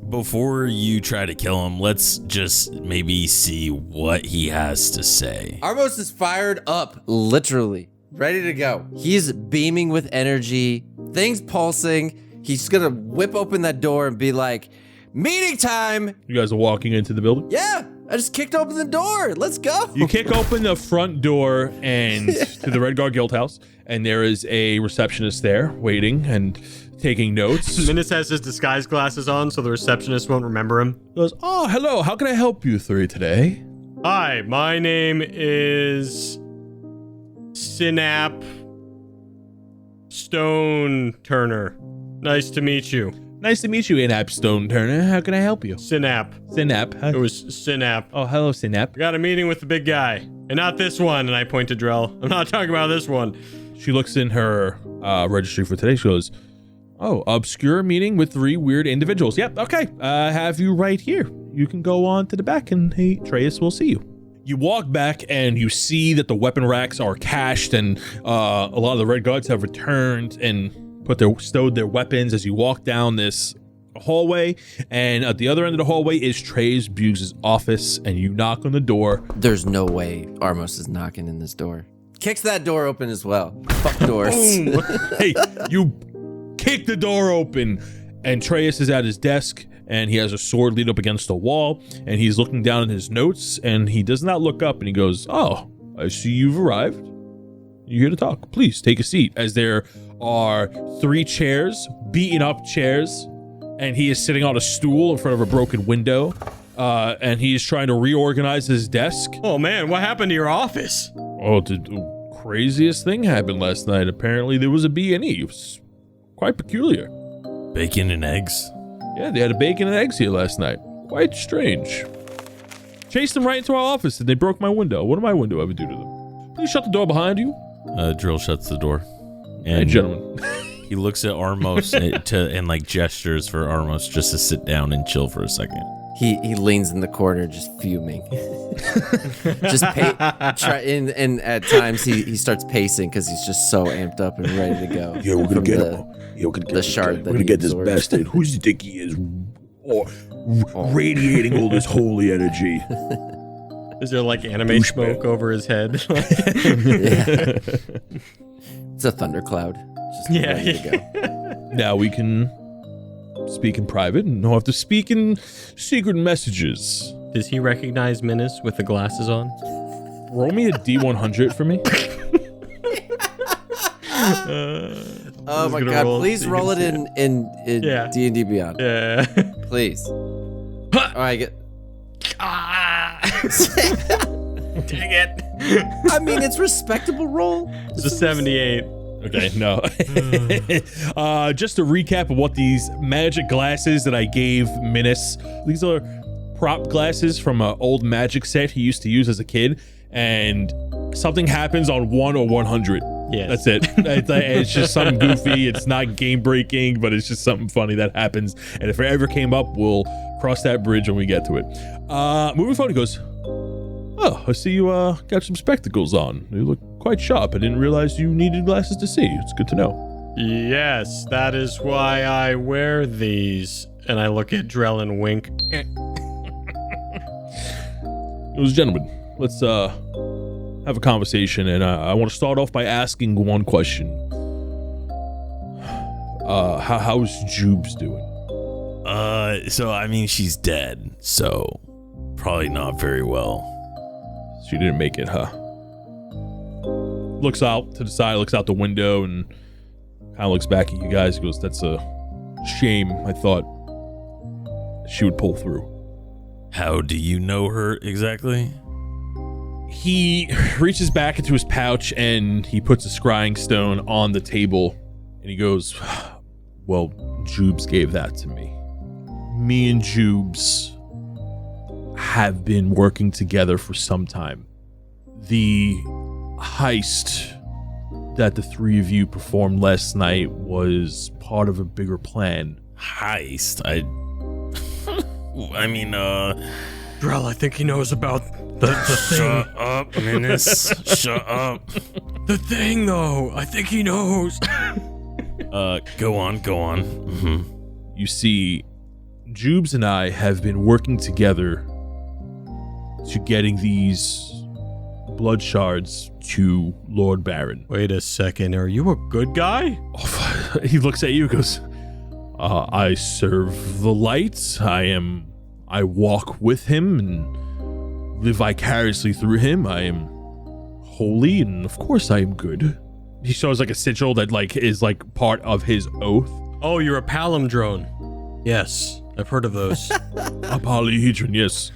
before you try to kill him, let's just maybe see what he has to say. Armos is fired up, literally. Ready to go. He's beaming with energy. Things pulsing. He's gonna whip open that door and be like, meeting time! You guys are walking into the building. Yeah! I just kicked open the door. Let's go. You kick open the front door and to the Red Guard Guild House, and there is a receptionist there waiting and taking notes. Minus has his disguise glasses on, so the receptionist won't remember him. Goes, oh, hello. How can I help you three today? Hi, my name is Synap Stone Turner. Nice to meet you. Nice to meet you, Inap Stone Turner. How can I help you? Synap. Synap. It was Synap. Oh, hello, Synap. I got a meeting with the big guy. And not this one, and I point to Drell. I'm not talking about this one. She looks in her registry for today. She goes, oh, obscure meeting with 3 weird individuals. Yep, okay. Have you right here. You can go on to the back and hey, Atreus will see you. You walk back and you see that the weapon racks are cached and a lot of the Red Guards have returned and stowed their weapons as you walk down this hallway. And at the other end of the hallway is Trey's Buggs' office, and you knock on the door. There's no way Armos is knocking in this door. Kicks that door open as well. Fuck doors. Boom. Hey, you kick the door open, and Treyus is at his desk, and he has a sword leaned up against the wall, and he's looking down at his notes, and he does not look up, and he goes, oh, I see you've arrived. You're here to talk. Please take a seat. As there are 3 chairs, beaten up chairs, and he is sitting on a stool in front of a broken window, and he is trying to reorganize his desk. Oh man, what happened to your office? Oh, the craziest thing happened last night. Apparently there was a B&E. It was quite peculiar. Bacon and eggs? Yeah, they had a bacon and eggs here last night. Quite strange. Chased them right into our office and they broke my window. What did my window ever do to them? Please shut the door behind you. Drill shuts the door. Hey, And gentlemen. he looks at Armos and like gestures for Armos just to sit down and chill for a second. He leans in the corner just fuming. Just and at times he starts pacing because he's just so amped up and ready to go. Yeah, we're gonna from get the- him. Yeah, we're gonna get the him. shard We're that gonna he get this absorbed. bastard. Who does he think he is? Radiating all this holy energy. Is there like anime Douchebag. smoke over his head? Yeah. It's a thundercloud. Just Yeah. ready to go. Now we can speak in private and don't have to speak in secret messages. Does he recognize Minus with the glasses on? Roll me a D100 for me. Oh my gonna god! roll Please so you roll it can in Yeah. D&D Beyond, Yeah. please. All right, get. Dang it. I mean, it's respectable roll. It's a 78. Okay, no. Just a recap of what these magic glasses that I gave Minis. These are prop glasses from an old magic set he used to use as a kid, and something happens on 1 or 100. Yeah, That's it. It's just something goofy. It's not game breaking, but it's just something funny that happens. And if it ever came up, we'll cross that bridge when we get to it. Moving forward, he goes, "Oh, I see you got some spectacles on. You look quite sharp. I didn't realize you needed glasses to see. It's good to know." Yes, that is why I wear these. And I look at Drell and wink. Ladies and gentlemen, let's have a conversation, and I want to start off by asking one question. How's Jubes doing? So I mean, she's dead, so probably not very well. She didn't make it, huh? Looks out to the side, looks out the window, and kind of looks back at you guys. He goes, "That's a shame. I thought she would pull through." How do you know her exactly? He reaches back into his pouch and he puts a scrying stone on the table, and he goes, "Well, Jubes gave that to me. Me and Jubes have been working together for some time. The heist that the three of you performed last night was part of a bigger plan." Heist? I mean, Drell, I think he knows about the thing. Shut up, Menace. Shut up. The thing, though. I think he knows. Go on. Mm-hmm. You see, Jubes and I have been working together to getting these blood shards to Lord Baron. Wait a second. Are you a good guy? He looks at you and goes, "I serve the light. I walk with him and live vicariously through him. I am holy, and of course I am good." He shows like a sigil that is part of his oath. Oh, you're a palindrome. Yes, I've heard of those. A polyhedron, yes.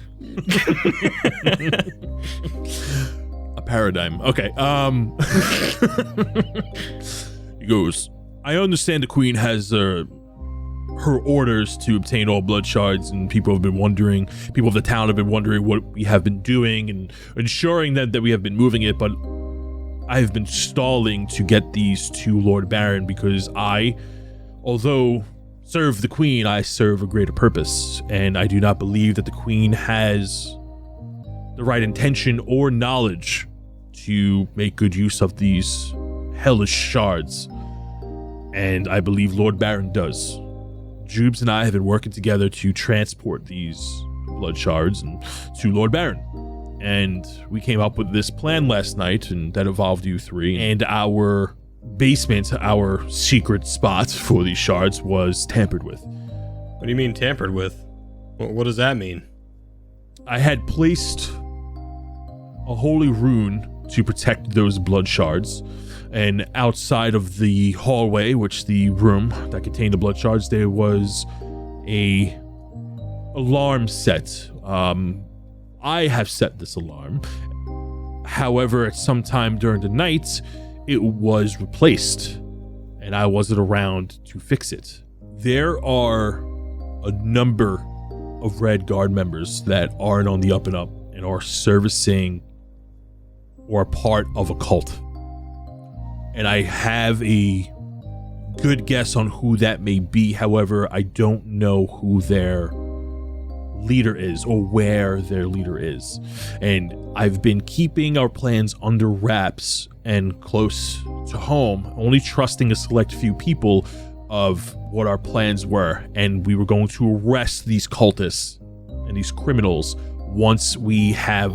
A paradigm. Okay. He goes, "I understand the queen has her orders to obtain all blood shards, and people of the town have been wondering what we have been doing and ensuring that we have been moving it, but I have been stalling to get these to Lord Baron because although serve the queen, I serve a greater purpose, and I do not believe that the queen has the right intention or knowledge to make good use of these hellish shards, and I believe Lord Baron does. Jubes and I have been working together to transport these blood shards to Lord Baron. And we came up with this plan last night, and that involved you three. And our basement, our secret spot for these shards, was tampered with. What do you mean tampered with? What does that mean? I had placed a holy rune to protect those blood shards. And outside of the hallway, which the room that contained the blood shards, there was a alarm set. I have set this alarm. However, at some time during the night, it was replaced, and I wasn't around to fix it. There are a number of Red Guard members that aren't on the up and up and are servicing or are part of a cult. And I have a good guess on who that may be. However, I don't know who their leader is or where their leader is. And I've been keeping our plans under wraps and close to home, only trusting a select few people of what our plans were. And we were going to arrest these cultists and these criminals once we have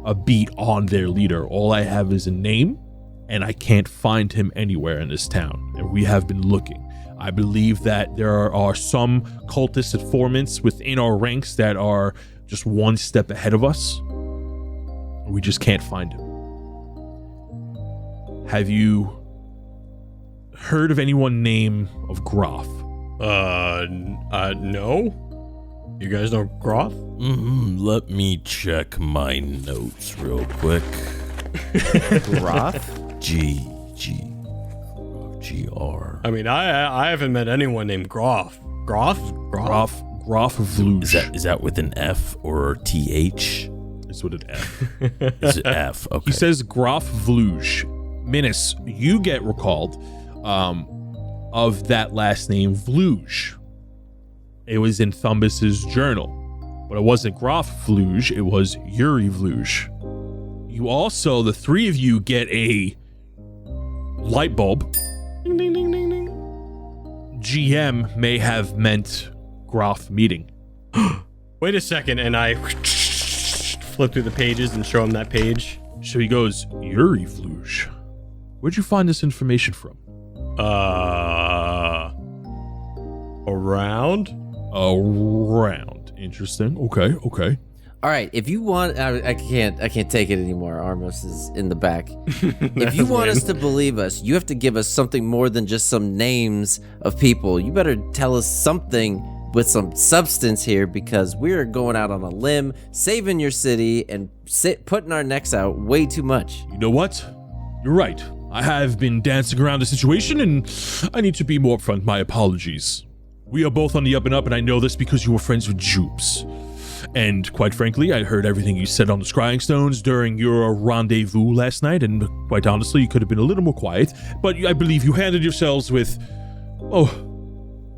a beat on their leader. All I have is a name, and I can't find him anywhere in this town, and we have been looking. I believe that there are some cultist informants within our ranks that are just one step ahead of us. We just can't find him. Have you heard of anyone named of Groff? No. You guys know Groff? Let me check my notes real quick. Groff? G-R. I mean, I haven't met anyone named Groff. Groff? Groff Vluge. Is that with an F or TH? It's with an F. Is it F? Okay. He says Groff Vluge. Minus, you get recalled of that last name, Vluge. It was in Thumbus's journal. But it wasn't Groff Vluge, it was Yuri Vluge. You also, the three of you, get a light bulb. Ding, ding, ding, ding, ding. GM may have meant Groff meeting. Wait a second, and I flip through the pages and show him that page. So he goes, Yuri Vluge. Where'd you find this information from? Around? Around. Interesting. Okay. All right, if you want, I can't take it anymore. Armos is in the back. If you want us to believe us, you have to give us something more than just some names of people. You better tell us something with some substance here, because we're going out on a limb, saving your city, and putting our necks out way too much. You know what? You're right. I have been dancing around the situation, and I need to be more upfront. My apologies. We are both on the up and up, and I know this because you were friends with Jubes. And quite frankly, I heard everything you said on the Scrying Stones during your rendezvous last night, and quite honestly, you could have been a little more quiet, but I believe you handled yourselves with,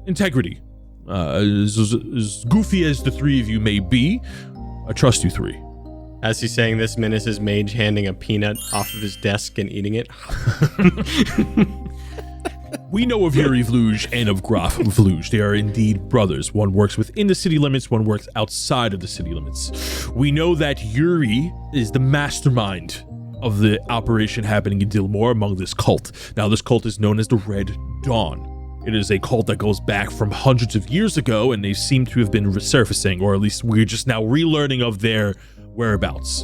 integrity. As goofy as the three of you may be, I trust you three. As he's saying this, Minus is Mage handing a peanut off of his desk and eating it. We know of Yuri Vluge and of Groff Vluge. They are indeed brothers. One works within the city limits, one works outside of the city limits. We know that Yuri is the mastermind of the operation happening in Dilmore among this cult. Now, this cult is known as the Red Dawn. It is a cult that goes back from hundreds of years ago, and they seem to have been resurfacing, or at least we're just now relearning of their whereabouts.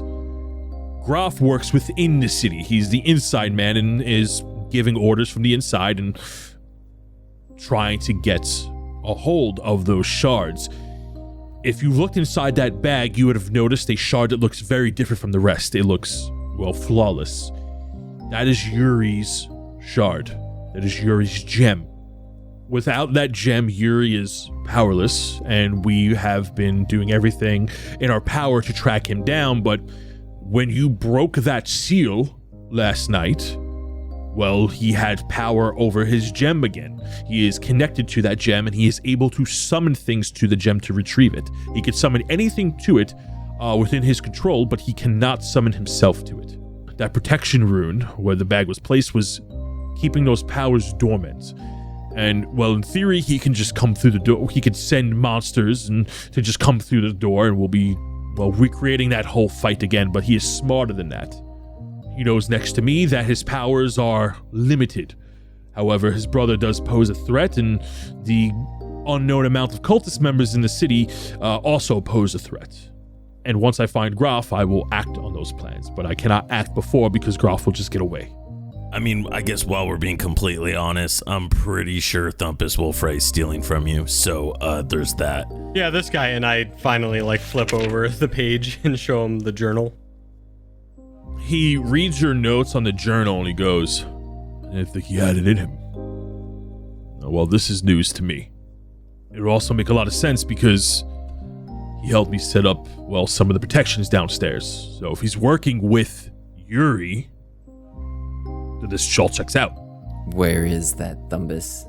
Groff works within the city. He's the inside man and is giving orders from the inside and trying to get a hold of those shards. If you looked inside that bag, you would have noticed a shard that looks very different from the rest. It looks, flawless. That is Yuri's shard. That is Yuri's gem. Without that gem, Yuri is powerless, and we have been doing everything in our power to track him down, but when you broke that seal last night, he had power over his gem again. He is connected to that gem, and he is able to summon things to the gem to retrieve it. He can summon anything to it within his control, but he cannot summon himself to it. That protection rune, where the bag was placed, was keeping those powers dormant. And, in theory, he can just come through the door. He could send monsters and to just come through the door, and we'll be, recreating that whole fight again, but he is smarter than that. He knows next to me that his powers are limited. However, his brother does pose a threat, and the unknown amount of cultist members in the city also pose a threat. And once I find Groff, I will act on those plans, but I cannot act before because Groff will just get away. I mean, I guess while we're being completely honest, I'm pretty sure Thumpus Wolfrey's stealing from you, so there's that. Yeah, this guy, and I finally flip over the page and show him the journal. He reads your notes on the journal and he goes, I didn't think he had it in him. This is news to me. It would also make a lot of sense because he helped me set up, some of the protections downstairs. So if he's working with Yuri, then this all checks out. Where is that Thumbus?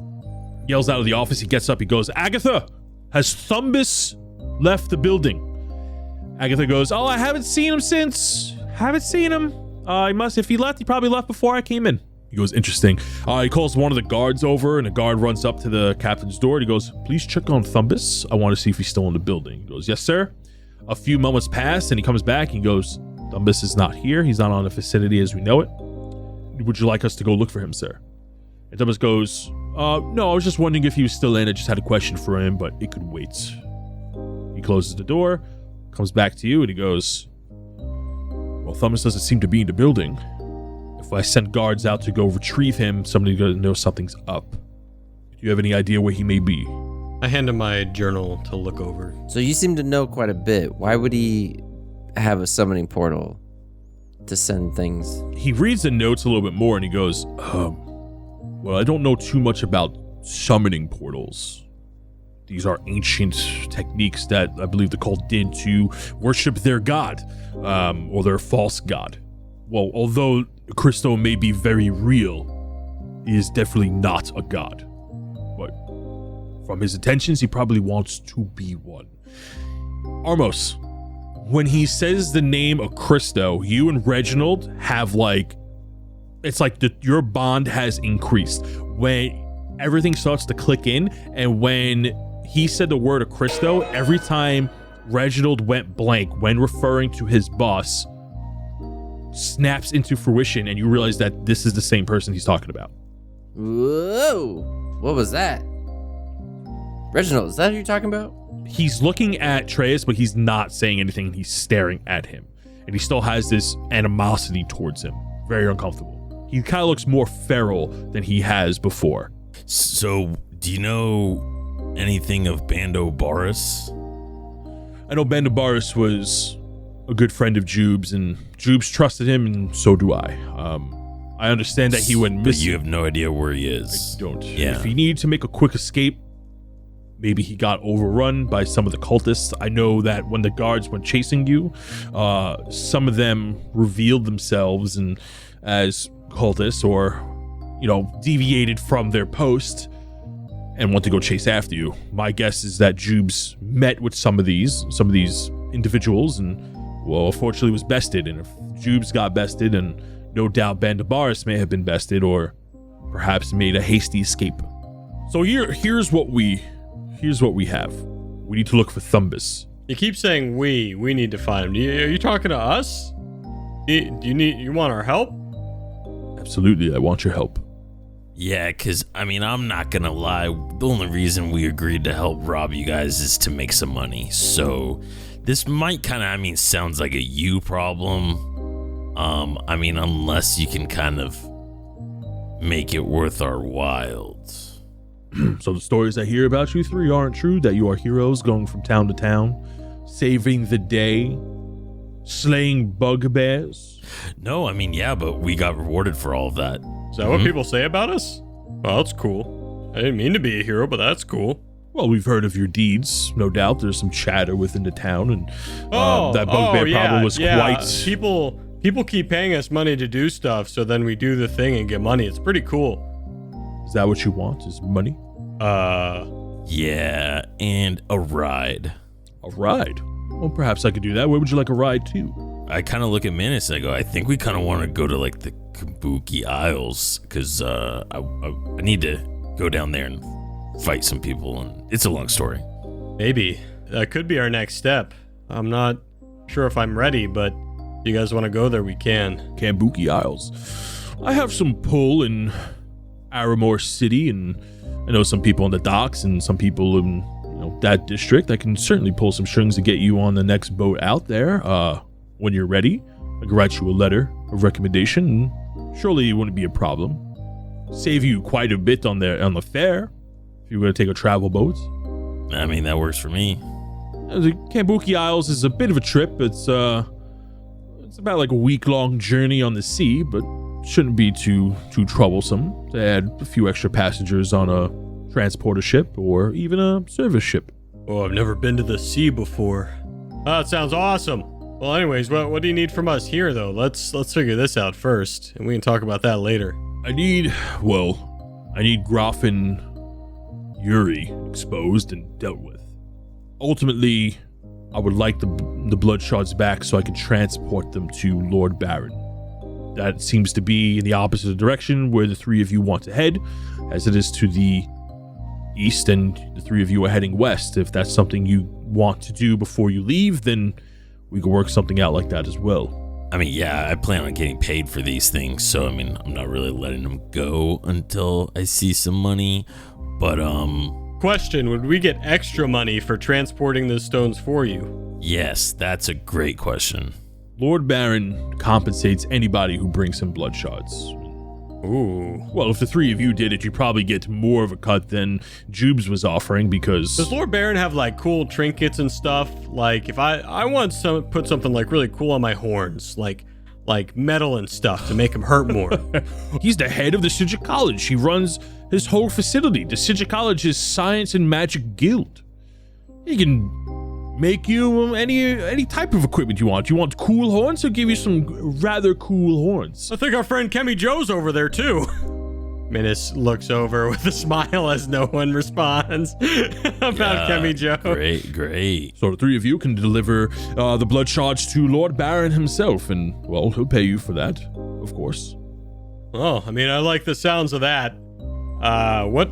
Yells out of the office. He gets up. He goes, Agatha, has Thumbus left the building? Agatha goes, I haven't seen him since. Haven't seen him. If he left, he probably left before I came in. He goes, interesting. He calls one of the guards over, and a guard runs up to the captain's door, and he goes, please check on Thumbus. I want to see if he's still in the building. He goes, yes, sir. A few moments pass, and he comes back, and he goes, Thumbus is not here. He's not on the vicinity as we know it. Would you like us to go look for him, sir? And Thumbus goes, no, I was just wondering if he was still in. I just had a question for him, but it could wait. He closes the door, comes back to you, and he goes, Thumbus doesn't seem to be in the building. If I send guards out to go retrieve him, somebody's going to know something's up. Do you have any idea where he may be? I hand him my journal to look over. So you seem to know quite a bit. Why would he have a summoning portal to send things? He reads the notes a little bit more and he goes, I don't know too much about summoning portals. These are ancient techniques that I believe the cult did to worship their god, or their false god. Well, although Christo may be very real, he is definitely not a god. But from his intentions, he probably wants to be one. Armos, when he says the name of Christo, you and Reginald have it's like your bond has increased. When everything starts to click in, and when he said the word of Christo, every time Reginald went blank when referring to his boss snaps into fruition, and you realize that this is the same person he's talking about. Whoa! What was that? Reginald, is that who you're talking about? He's looking at Treyas, but he's not saying anything. He's staring at him, and he still has this animosity towards him. Very uncomfortable. He kind of looks more feral than he has before. So, do you know anything of Bando Boris? I know Bando Boris was a good friend of Jubes, and Jubes trusted him, and so do I. I understand that he went missing. But you have no idea where he is. I don't. Yeah. If he needed to make a quick escape, maybe he got overrun by some of the cultists. I know that when the guards went chasing you, some of them revealed themselves and as cultists, or deviated from their post and went to go chase after you. My guess is that Jubes met with some of these individuals, and well, unfortunately was bested. And if Jubes got bested, and no doubt Bandabaris may have been bested, or perhaps made a hasty escape. So here's what we have. We need to look for Thumbus. You keep saying we need to find him. Are you talking to us? You want our help? Absolutely, I want your help. Yeah, because, I'm not going to lie. The only reason we agreed to help rob you guys is to make some money. So this might kind of, sounds like a you problem. Unless you can kind of make it worth our while. So the stories I hear about you three aren't true, that you are heroes going from town to town, saving the day, slaying bugbears? No, yeah, but we got rewarded for all of that. Is that what people say about us? Well, that's cool. I didn't mean to be a hero, but that's cool. Well, we've heard of your deeds, no doubt. There's some chatter within the town, and that bugbear problem was quite... People keep paying us money to do stuff, so then we do the thing and get money. It's pretty cool. Is that what you want, is money? Yeah, and a ride. A ride? Well, perhaps I could do that. Where would you like a ride to? I kind of look at Menace and I go, I think we kind of want to go to the Kabuki Isles, because I need to go down there and fight some people, and it's a long story. Maybe. That could be our next step. I'm not sure if I'm ready, but if you guys want to go there, we can. Kabuki Isles. I have some pull in Aramore City, and I know some people in the docks and some people in that district. I can certainly pull some strings to get you on the next boat out there. When you're ready, I can write you a letter of recommendation, and surely it wouldn't be a problem. Save you quite a bit on the fare if you were to take a travel boat. That works for me. The Kabuki Isles is a bit of a trip. It's about a week-long journey on the sea, but shouldn't be too troublesome to add a few extra passengers on a transporter ship or even a service ship. Oh, I've never been to the sea before. Oh, that sounds awesome. Well, anyways, what do you need from us here, though? Let's figure this out first, and we can talk about that later. I need Groff and Yuri exposed and dealt with. Ultimately, I would like the blood shards back so I can transport them to Lord Baron. That seems to be in the opposite direction where the three of you want to head, as it is to the east, and the three of you are heading west. If that's something you want to do before you leave, then we can work something out like that as well. Yeah, I plan on getting paid for these things, so I'm not really letting them go until I see some money. But Question, would we get extra money for transporting the stones for you? Yes, that's a great question. Lord Baron compensates anybody who brings him blood shards. Ooh. Well, if the three of you did it, you probably get more of a cut than Jubes was offering, because... Does Lord Baron have cool trinkets and stuff? If I want to put something really cool on my horns, like metal and stuff to make them hurt more. He's the head of the Sujit College. He runs his whole facility, the Sigil College's Science and Magic Guild. He can make you any type of equipment you want. You want cool horns? He'll give you some rather cool horns. I think our friend Kemi Joe's over there too. Minus looks over with a smile as no one responds about Kemi Joe. Great. So the three of you can deliver the blood charge to Lord Baron himself, and, well, he'll pay you for that, of course. Oh, I mean, I like the sounds of that. What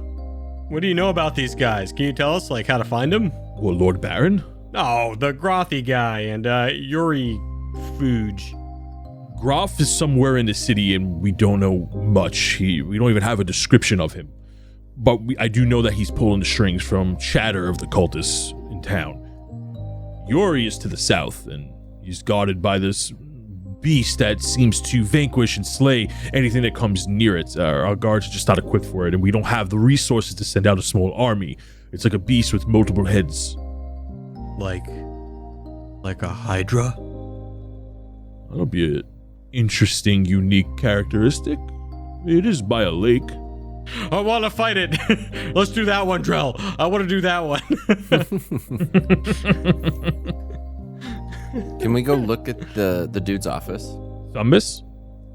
do you know about these guys? Can you tell us, like, how to find them? Well, Lord Baron? Oh, the Grothy guy and Yuri Fuge. Groff is somewhere in the city, and we don't know much. We don't even have a description of him. But I do know that he's pulling the strings from chatter of the cultists in town. Yuri is to the south, and he's guarded by this beast that seems to vanquish and slay anything that comes near it. Our guards are just not equipped for it, and we don't have the resources to send out a small army. It's like a beast with multiple heads. Like a Hydra? That'll be an interesting, unique characteristic. It is by a lake. I want to fight it. Let's do that one, Drell. I want to do that one. Can we go look at the dude's office? Thumbus?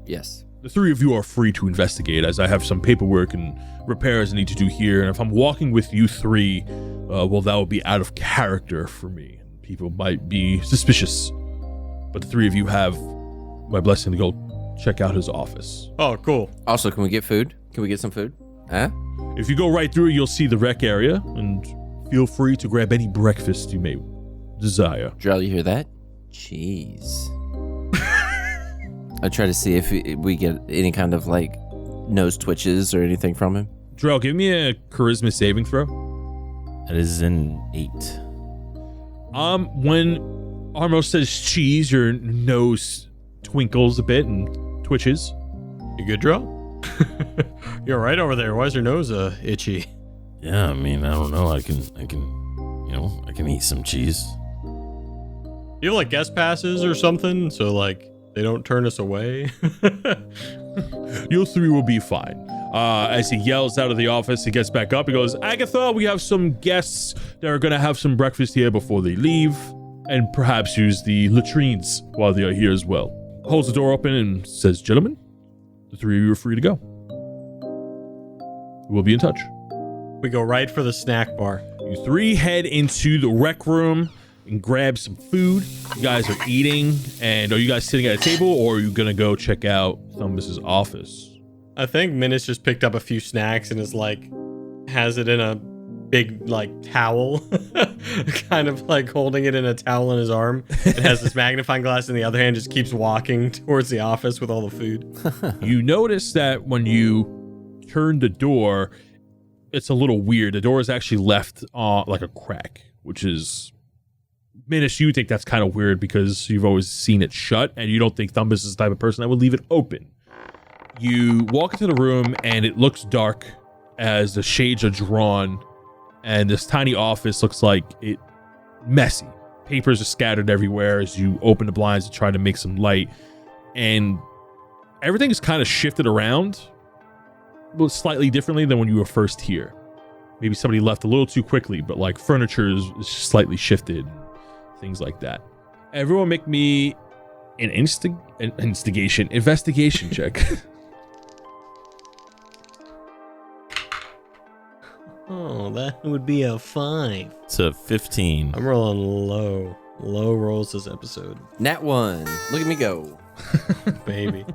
Yes. The three of you are free to investigate, as I have some paperwork and repairs I need to do here, and if I'm walking with you three, well, that would be out of character for me. People might be suspicious, but the three of you have my blessing to go check out his office. Oh, cool. Also, can we get food? Can we get some food? Huh? If you go right through, you'll see the rec area, and feel free to grab any breakfast you may desire. Drell, you hear that? Jeez. I try to see if we get any kind of, like, nose twitches or anything from him. Drell, give me a charisma saving throw. That is an 8. When Armo says cheese, your nose twinkles a bit and twitches. You good, Drell? You're right over there. Why is your nose itchy? Yeah, I mean, I don't know. I can eat some cheese. You have like guest passes or something, so like they don't turn us away. You three will be fine. As he yells out of the office, he gets back up. He goes, Agatha, we have some guests that are going to have some breakfast here before they leave, and perhaps use the latrines while they are here as well. Holds the door open and says, gentlemen, the three of you are free to go. We'll be in touch. We go right for the snack bar. You three head into the rec room and grab some food. You guys are eating, and are you guys sitting at a table, or are you going to go check out Thumbus's office? I think Minus just picked up a few snacks and is like, has it in a big like towel, kind of like holding it in a towel in his arm, and has this magnifying glass in the other hand, just keeps walking towards the office with all the food. You notice that when you turn the door, it's a little weird. The door is actually left like a crack, which is, Minus, you think that's kind of weird because you've always seen it shut, and you don't think Thumbus is the type of person that would leave it open. You walk into the room, and it looks dark as the shades are drawn, and this tiny office looks like it messy. Papers are scattered everywhere as you open the blinds to try to make some light, and everything is kind of shifted around, but slightly differently than when you were first here. Maybe somebody left a little too quickly, but like furniture is slightly shifted, things like that. Everyone make me an investigation check. Oh, that would be a 5. It's a 15. I'm rolling low. Low rolls this episode. Nat 1. Look at me go. Baby.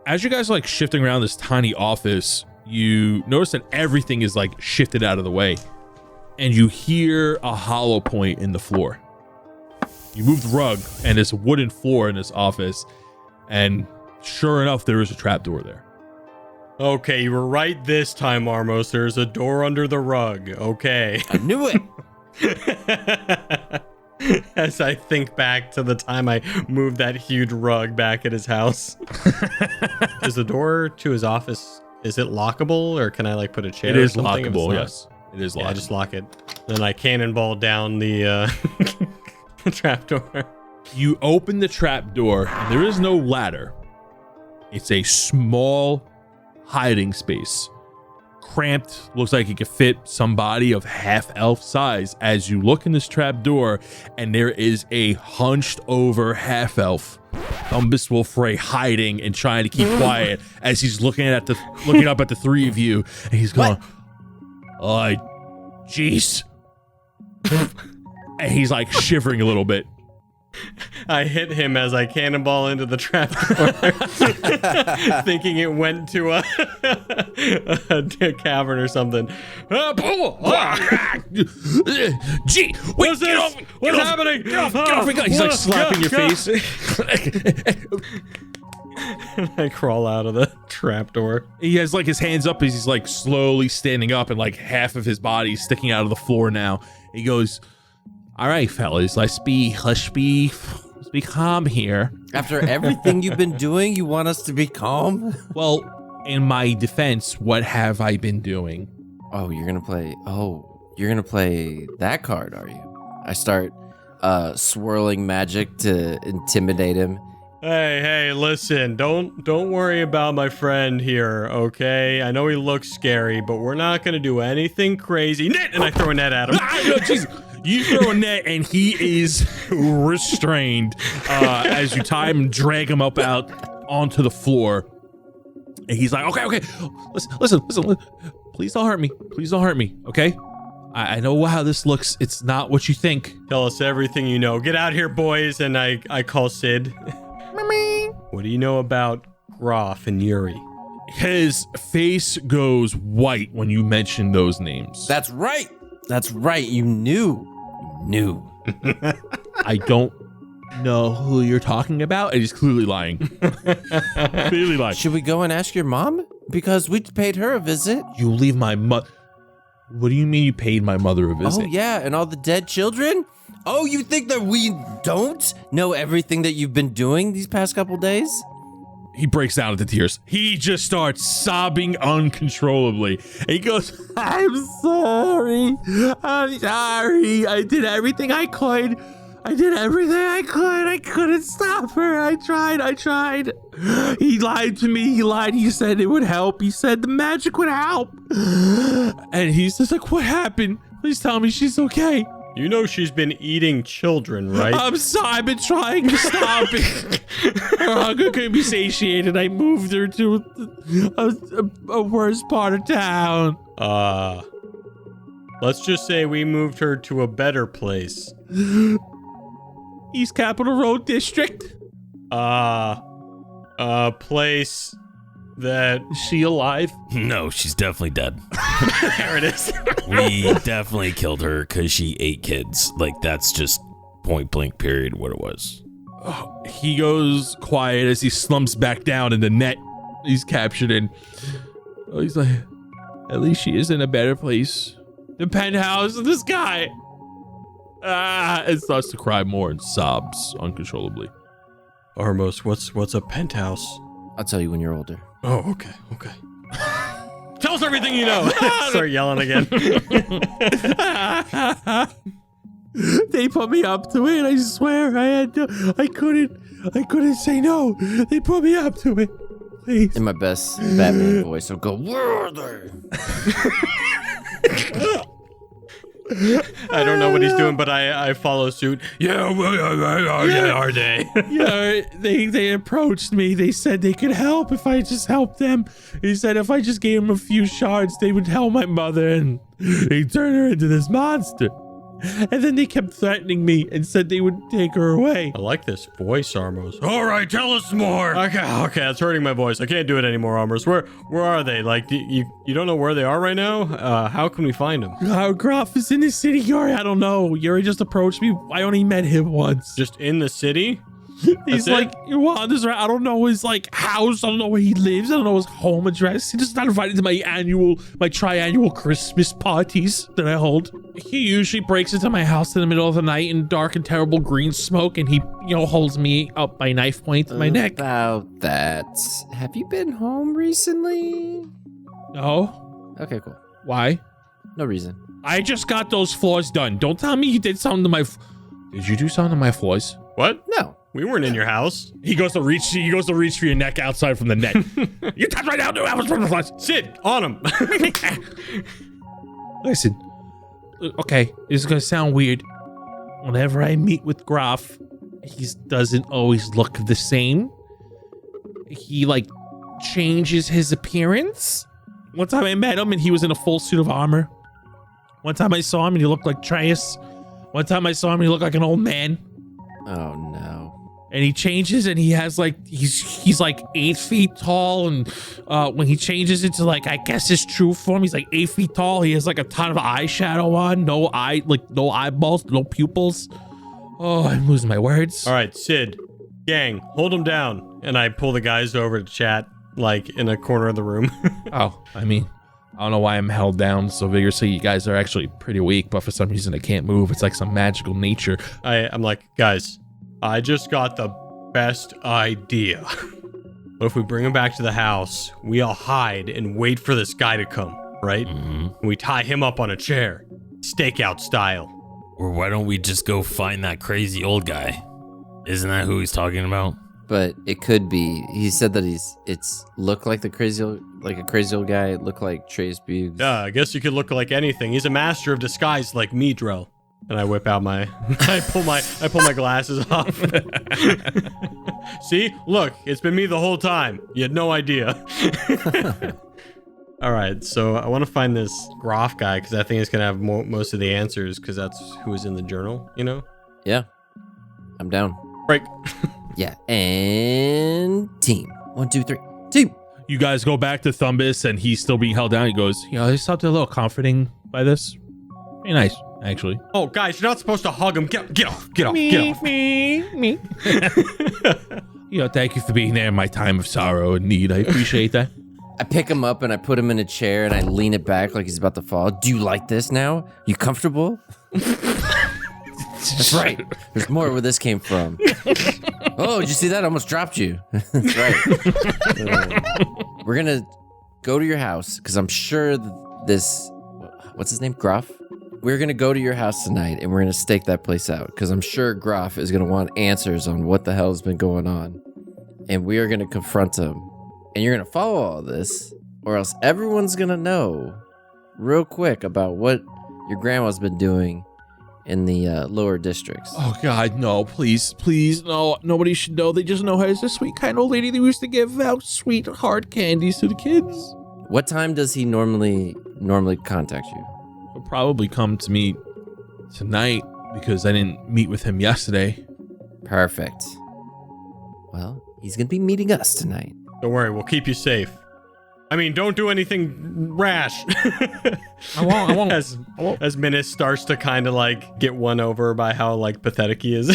As you guys are like shifting around this tiny office, you notice that everything is like shifted out of the way, and you hear a hollow point in the floor. You move the rug, and there's a wooden floor in this office, and sure enough, there is a trapdoor there. Okay, you were right this time, Armos. There's a door under the rug. Okay. I knew it. As I think back to the time I moved that huge rug back at his house. Is the door to his office, is it lockable, or can I like put a chair? It or is something if it's lockable, not? yes. It is lockable. Yeah, just lock it. Then I cannonball down the trapdoor. You open the trapdoor, and there is no ladder. It's a small hiding space cramped, looks like it could fit somebody of half elf size as you look in this trap door, and there is a hunched over half elf, Thumbus Wolfray, hiding and trying to keep quiet as he's looking up at the three of you, and he's going, jeez. And he's like shivering a little bit. I hit him as I cannonball into the trap door, thinking it went to a cavern or something. Gee, wait, What's this? What's happening? Get off, he's like slapping your face. I crawl out of the trap door. He has like his hands up as he's like slowly standing up, and like half of his body is sticking out of the floor now. He goes, all right, fellas, let's be calm here. After everything you've been doing, you want us to be calm? Well, in my defense, what have I been doing? You're gonna play that card, are you? I start swirling magic to intimidate him. Hey, listen, don't worry about my friend here, okay? I know he looks scary, but we're not gonna do anything crazy. Net, and I throw a net at him. You throw a net and he is restrained as you tie him and drag him up out onto the floor. And he's like, okay, listen, please don't hurt me, okay? I know how this looks. It's not what you think. Tell us everything you know. Get out here, boys, and I call Sid. What do you know about Groff and Yuri? His face goes white when you mention those names. That's right. You knew. I don't know who you're talking about, and he's clearly lying. Should we go and ask your mom? Because we paid her a visit. You leave my mother. What do you mean you paid my mother a visit? Oh, yeah, and all the dead children? Oh, you think that we don't know everything that you've been doing these past couple days? He breaks down into tears. He just starts sobbing uncontrollably. And he goes, I'm sorry. I did everything I could. I couldn't stop her. I tried. He lied to me. He said it would help. He said the magic would help. And he's just like, what happened? Please tell me she's okay. You know she's been eating children, right? I'm sorry. I've been trying to stop it. Her hunger couldn't be satiated. I moved her to a worse part of town. Let's just say we moved her to a better place. East Capitol Road District. A place that... Is she alive? No, she's definitely dead. There it is. We definitely killed her because she ate kids. Like, that's just point blank period what it was. He goes quiet as he slumps back down in the net he's captured in. He's like, at least she is in a better place. The penthouse of the sky. And starts to cry more and sobs uncontrollably. Armos, what's a penthouse? I'll tell you when you're older. Oh, okay. Tell us everything you know. Start yelling again. They put me up to it. I swear, I couldn't say no. They put me up to it. Please. In my best Batman voice, I'll go, where are they? I don't know what he's doing, but I follow suit. Yeah, where are they? Yeah, they approached me. They said they could help if I just helped them. He said if I just gave them a few shards, they would help my mother, and they turned her into this monster. And then they kept threatening me and said they would take her away. I like this voice, Armos. All right, tell us more. Okay, it's hurting my voice. I can't do it anymore, Armos. Where are they? Like, you don't know where they are right now? How can we find them? Groff is in the city, Yuri. I don't know. Yuri just approached me. I only met him once. Just in the city? He's like, he wanders around. I don't know his like house. I don't know where he lives. I don't know his home address. He's just not invited to my triannual Christmas parties that I hold. He usually breaks into my house in the middle of the night in dark and terrible green smoke, and he, holds me up by knife point to my neck. About that, have you been home recently? No. Okay, cool. Why? No reason. I just got those floors done. Don't tell me you did something to my. Did you do something to my floors? What? No. We weren't in your house. He goes to reach for your neck outside from the net. You touch right now, dude. I was from the flesh. Sid, on him. Listen, okay, this is gonna sound weird. Whenever I meet with Graf, he doesn't always look the same. He like changes his appearance. One time I met him and he was in a full suit of armor. One time I saw him and he looked like Trace. One time I saw him and he looked like an old man. Oh no. And he changes and he has like he's like 8 feet tall, and when he changes into like I guess his true form, he's like 8 feet tall. He has like a ton of eyeshadow on, no eyeballs, no pupils. Oh, I'm losing my words. All right, Sid, gang, hold him down. And I pull the guys over to chat, like in a corner of the room. Oh, I mean, I don't know why I'm held down so vigorously. You guys are actually pretty weak, but for some reason I can't move. It's like some magical nature. I'm like, guys, I just got the best idea. What if we bring him back to the house, we all hide and wait for this guy to come, right? And we tie him up on a chair, stakeout style. Or why don't we just go find that crazy old guy? Isn't that who he's talking about? But it could be. He said that it's look like a crazy old guy. It looked like Trace Buggs. Yeah, I guess you could look like anything. He's a master of disguise like me, Drell. And I whip out I pull my glasses off. See? Look, it's been me the whole time. You had no idea. All right, so I want to find this Groff guy because I think he's going to have most of the answers because that's who was in the journal, you know? Yeah. I'm down. Break. Yeah. And team. 1, 2, 3. Team. You guys go back to Thumbus and he's still being held down. He goes, there's something a little comforting by this. Very nice, actually. Oh, guys, you're not supposed to hug him. Get off. Me. Thank you for being there in my time of sorrow and need. I appreciate that. I pick him up and I put him in a chair and I lean it back like he's about to fall. Do you like this now? You comfortable? That's right. There's more where this came from. Oh, did you see that? I almost dropped you. That's right. We're going to go to your house because I'm sure this... What's his name? Groff? We're going to go to your house tonight and we're going to stake that place out because I'm sure Groff is going to want answers on what the hell has been going on. And we are going to confront him. And you're going to follow all this or else everyone's going to know real quick about what your grandma's been doing in the lower districts. Oh, God, no, please, no. Nobody should know. They just know her as a sweet, kind old lady that used to give out sweet, hard candies to the kids. What time does he normally contact you? He'll probably come to me tonight because I didn't meet with him yesterday. Perfect. Well, he's going to be meeting us tonight. Don't worry, we'll keep you safe. I mean, don't do anything rash. I won't. As Minus starts to kind of like get won over by how like pathetic he is.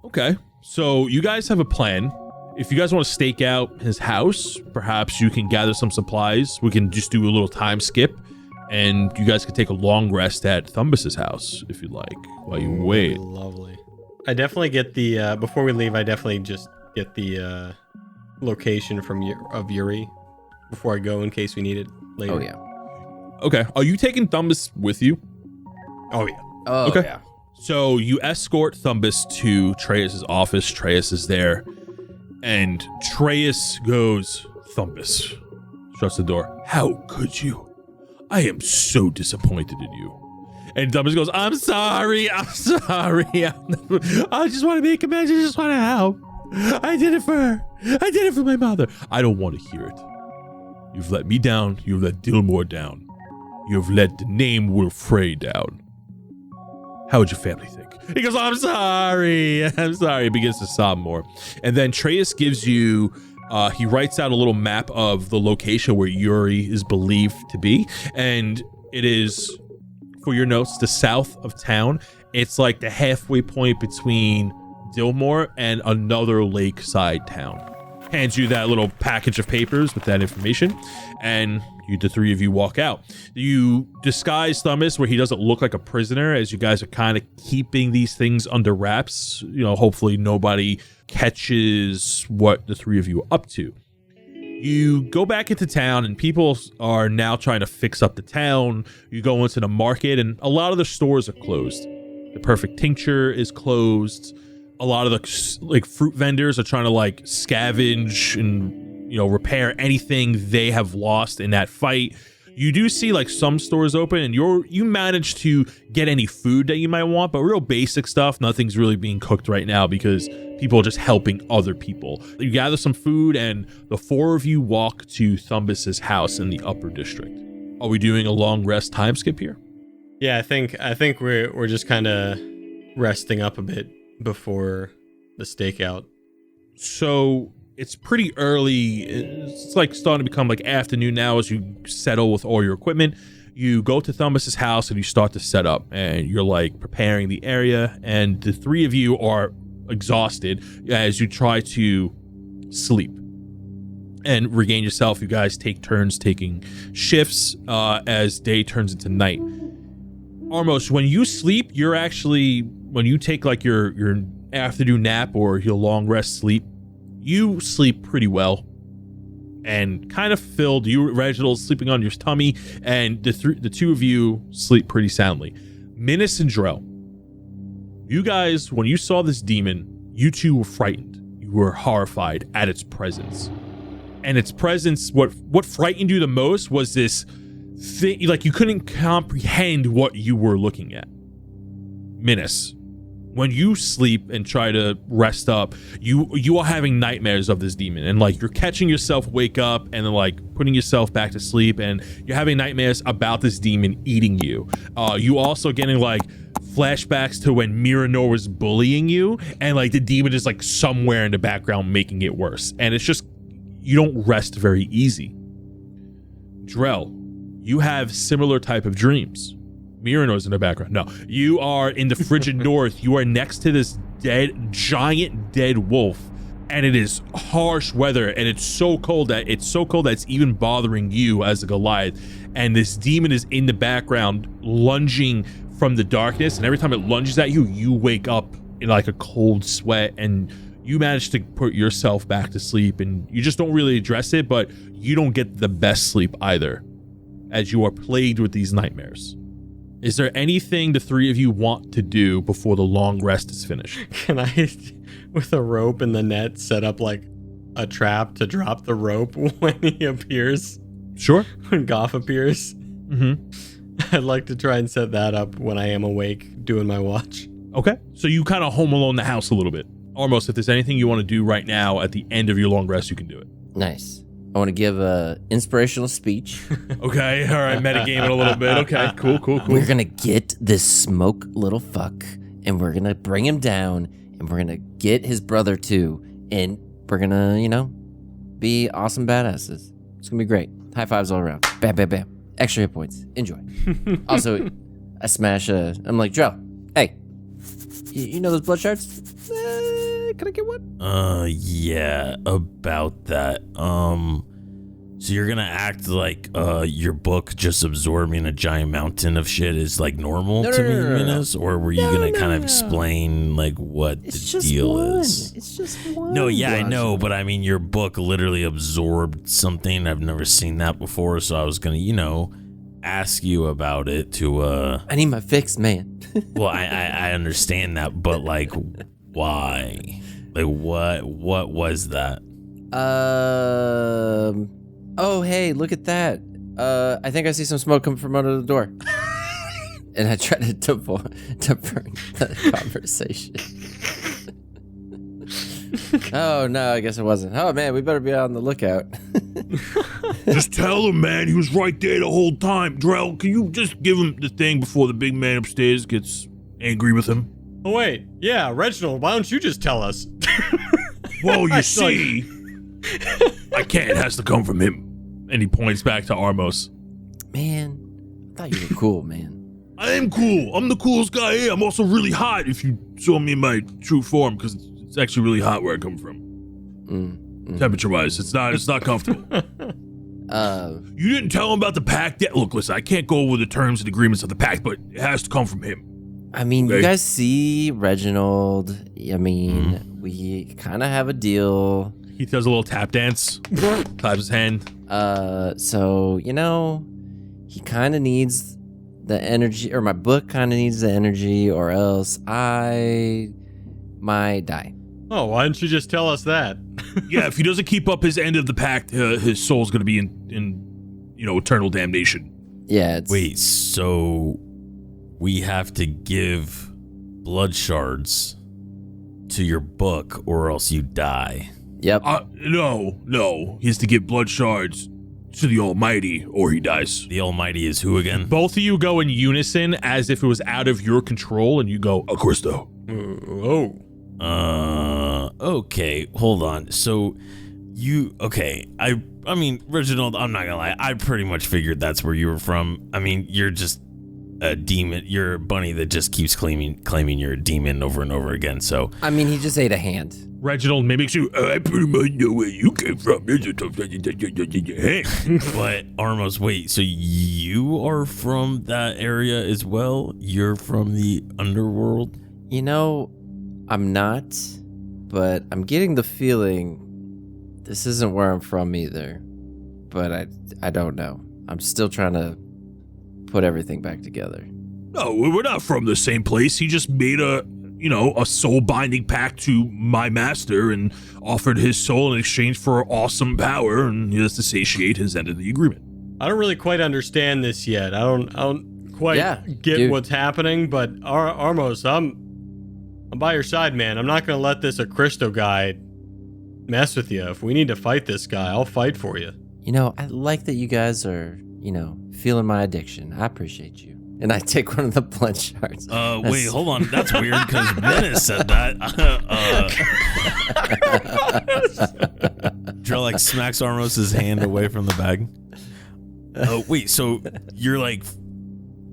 Okay, so you guys have a plan. If you guys want to stake out his house, perhaps you can gather some supplies. We can just do a little time skip, and you guys can take a long rest at Thumbus's house if you'd like while you wait. Lovely. I definitely get the before we leave. I definitely just get the location of Yuri before I go in case we need it later. Oh, yeah. Okay, are you taking Thumbus with you? Oh, yeah. Oh, Okay. yeah. So you escort Thumbus to Treyas's office. Treyas is there, and Treyas goes, Thumbus, shuts the door. How could you? I am so disappointed in you. And Thumbus goes, I'm sorry. I just want to make amends. I just want to help. I did it for her. I did it for my mother. I don't want to hear it. You've let me down. You've let Dillmore down. You've let the name Wilfrey down. How would your family think? He goes, I'm sorry. He begins to sob more. And then Treyas gives you, he writes out a little map of the location where Yuri is believed to be. And it is, for your notes, the south of town. It's like the halfway point between Dillmore and another lakeside town. Hands you that little package of papers with that information, and the three of you walk out. You disguise Thumbus where he doesn't look like a prisoner, as you guys are kind of keeping these things under wraps. Hopefully nobody catches what the three of you are up to. You go back into town, and people are now trying to fix up the town. You go into the market, and a lot of the stores are closed. The Perfect Tincture is closed. a lot of the like fruit vendors are trying to like scavenge and, you know, repair anything they have lost in that fight. You do see like some stores open, and you manage to get any food that you might want, but real basic stuff, nothing's really being cooked right now because people are just helping other people. You gather some food, and the four of you walk to Thumbus's house in the upper district. Are we doing a long rest time skip here? Yeah, I think we're just kind of resting up a bit before the stakeout. So it's pretty early. It's like starting to become like afternoon now as you settle with all your equipment. You go to Thumbus's house and you start to set up, and you're like preparing the area, and the three of you are exhausted as you try to sleep and regain yourself. You guys take turns taking shifts as day turns into night. Armos, when you sleep, when you take like your afternoon nap or your long rest sleep, you sleep pretty well and kind of filled. You, Reginald, sleeping on your tummy, and the two of you sleep pretty soundly. Minus and Drell, you guys, when you saw this demon, you two were frightened. You were horrified at its presence. And its presence, what frightened you the most was this thing, like you couldn't comprehend what you were looking at. Minus, when you sleep and try to rest up, you are having nightmares of this demon, and like you're catching yourself wake up and then like putting yourself back to sleep, and you're having nightmares about this demon eating you. You also getting like flashbacks to when Miranor was bullying you, and like the demon is like somewhere in the background making it worse, and it's just, you don't rest very easy. Drell, you have similar type of dreams. Miranor's in the background. No, you are in the frigid north. You are next to this giant dead wolf, and it is harsh weather, and it's so cold that it's even bothering you as a Goliath. And this demon is in the background lunging from the darkness, and every time it lunges at you, you wake up in like a cold sweat, and you manage to put yourself back to sleep, and you just don't really address it, but you don't get the best sleep either, as you are plagued with these nightmares. Is there anything the three of you want to do before the long rest is finished? Can I, with a rope and the net, set up like a trap to drop the rope when he appears? Sure. When Goff appears? Mm-hmm. I'd like to try and set that up when I am awake doing my watch. Okay. So you kind of home alone the house a little bit. Almost, if there's anything you want to do right now at the end of your long rest, you can do it. Nice. I want to give a inspirational speech. Okay, all right, metagaming a little bit. Okay, cool. We're going to get this smoke little fuck, and we're going to bring him down, and we're going to get his brother too, and we're going to, be awesome badasses. It's going to be great. High fives all around. Bam, bam, bam. Extra hit points. Enjoy. Also, I smash I'm like, Joe, hey, you know those blood shards? Can I get one? Yeah, about that. So you're gonna act like your book just absorbing a giant mountain of shit is like normal to me, Minas? Or were you gonna kind of explain like what the deal is? It's just one. No, yeah, I know, but I mean your book literally absorbed something. I've never seen that before, so I was gonna, ask you about it to I need my fix, man. Well, I understand that, but like why? Like what was that? Oh, hey, look at that. I think I see some smoke coming from under the door. And I try to divert the conversation. Oh, no, I guess it wasn't. Oh, man, we better be on the lookout. Just tell him, man. He was right there the whole time. Drell, can you just give him the thing before the big man upstairs gets angry with him? Oh, wait. Yeah, Reginald, why don't you just tell us? Well, you see, I can't. It has to come from him. And he points back to Armos. Man, I thought you were cool, man. I am cool. I'm the coolest guy here. I'm also really hot if you saw me in my true form, because it's actually really hot where I come from. Temperature-wise, it's not comfortable. You didn't tell him about the pact yet? Look, listen, I can't go over the terms and agreements of the pact, but it has to come from him. I mean, Okay. You guys see Reginald. I mean, we kind of have a deal. He does a little tap dance, claps his hand. So, he kind of needs the energy, or my book kind of needs the energy, or else my my die. Oh, why didn't you just tell us that? Yeah, if he doesn't keep up his end of the pact, his soul's gonna be in eternal damnation. Yeah, it's... Wait, so we have to give blood shards to your book or else you die? Yep. No. He has to give blood shards to the Almighty or he dies. The Almighty is who again? Both of you go in unison as if it was out of your control, and you go, Of course, though. Oh. Okay, hold on. So I mean, Reginald, I'm not gonna lie, I pretty much figured that's where you were from. I mean, you're just a demon. You're a bunny that just keeps claiming you're a demon over and over again. So I mean, he just ate a hand. Reginald mimics you. I pretty much know where you came from. but Armos, wait, so you are from that area as well? You're from the underworld? You know, I'm not, but I'm getting the feeling this isn't where I'm from either. But I don't know. I'm still trying to put everything back together. No, we're not from the same place. He just made a soul binding pact to my master and offered his soul in exchange for awesome power, and he has to satiate his end of the agreement. I don't really quite understand this yet. I don't quite get dude. what's happening, but Armos, I'm by your side, man. I'm not gonna let this Acristo guy mess with you. If we need to fight this guy, I'll fight for you. You know, I like that you guys are, feeling my addiction. I appreciate you. And I take one of the blood shards. Wait, hold on. That's weird because Menace said that. Drill like smacks Armos' hand away from the bag. Wait, so you're like,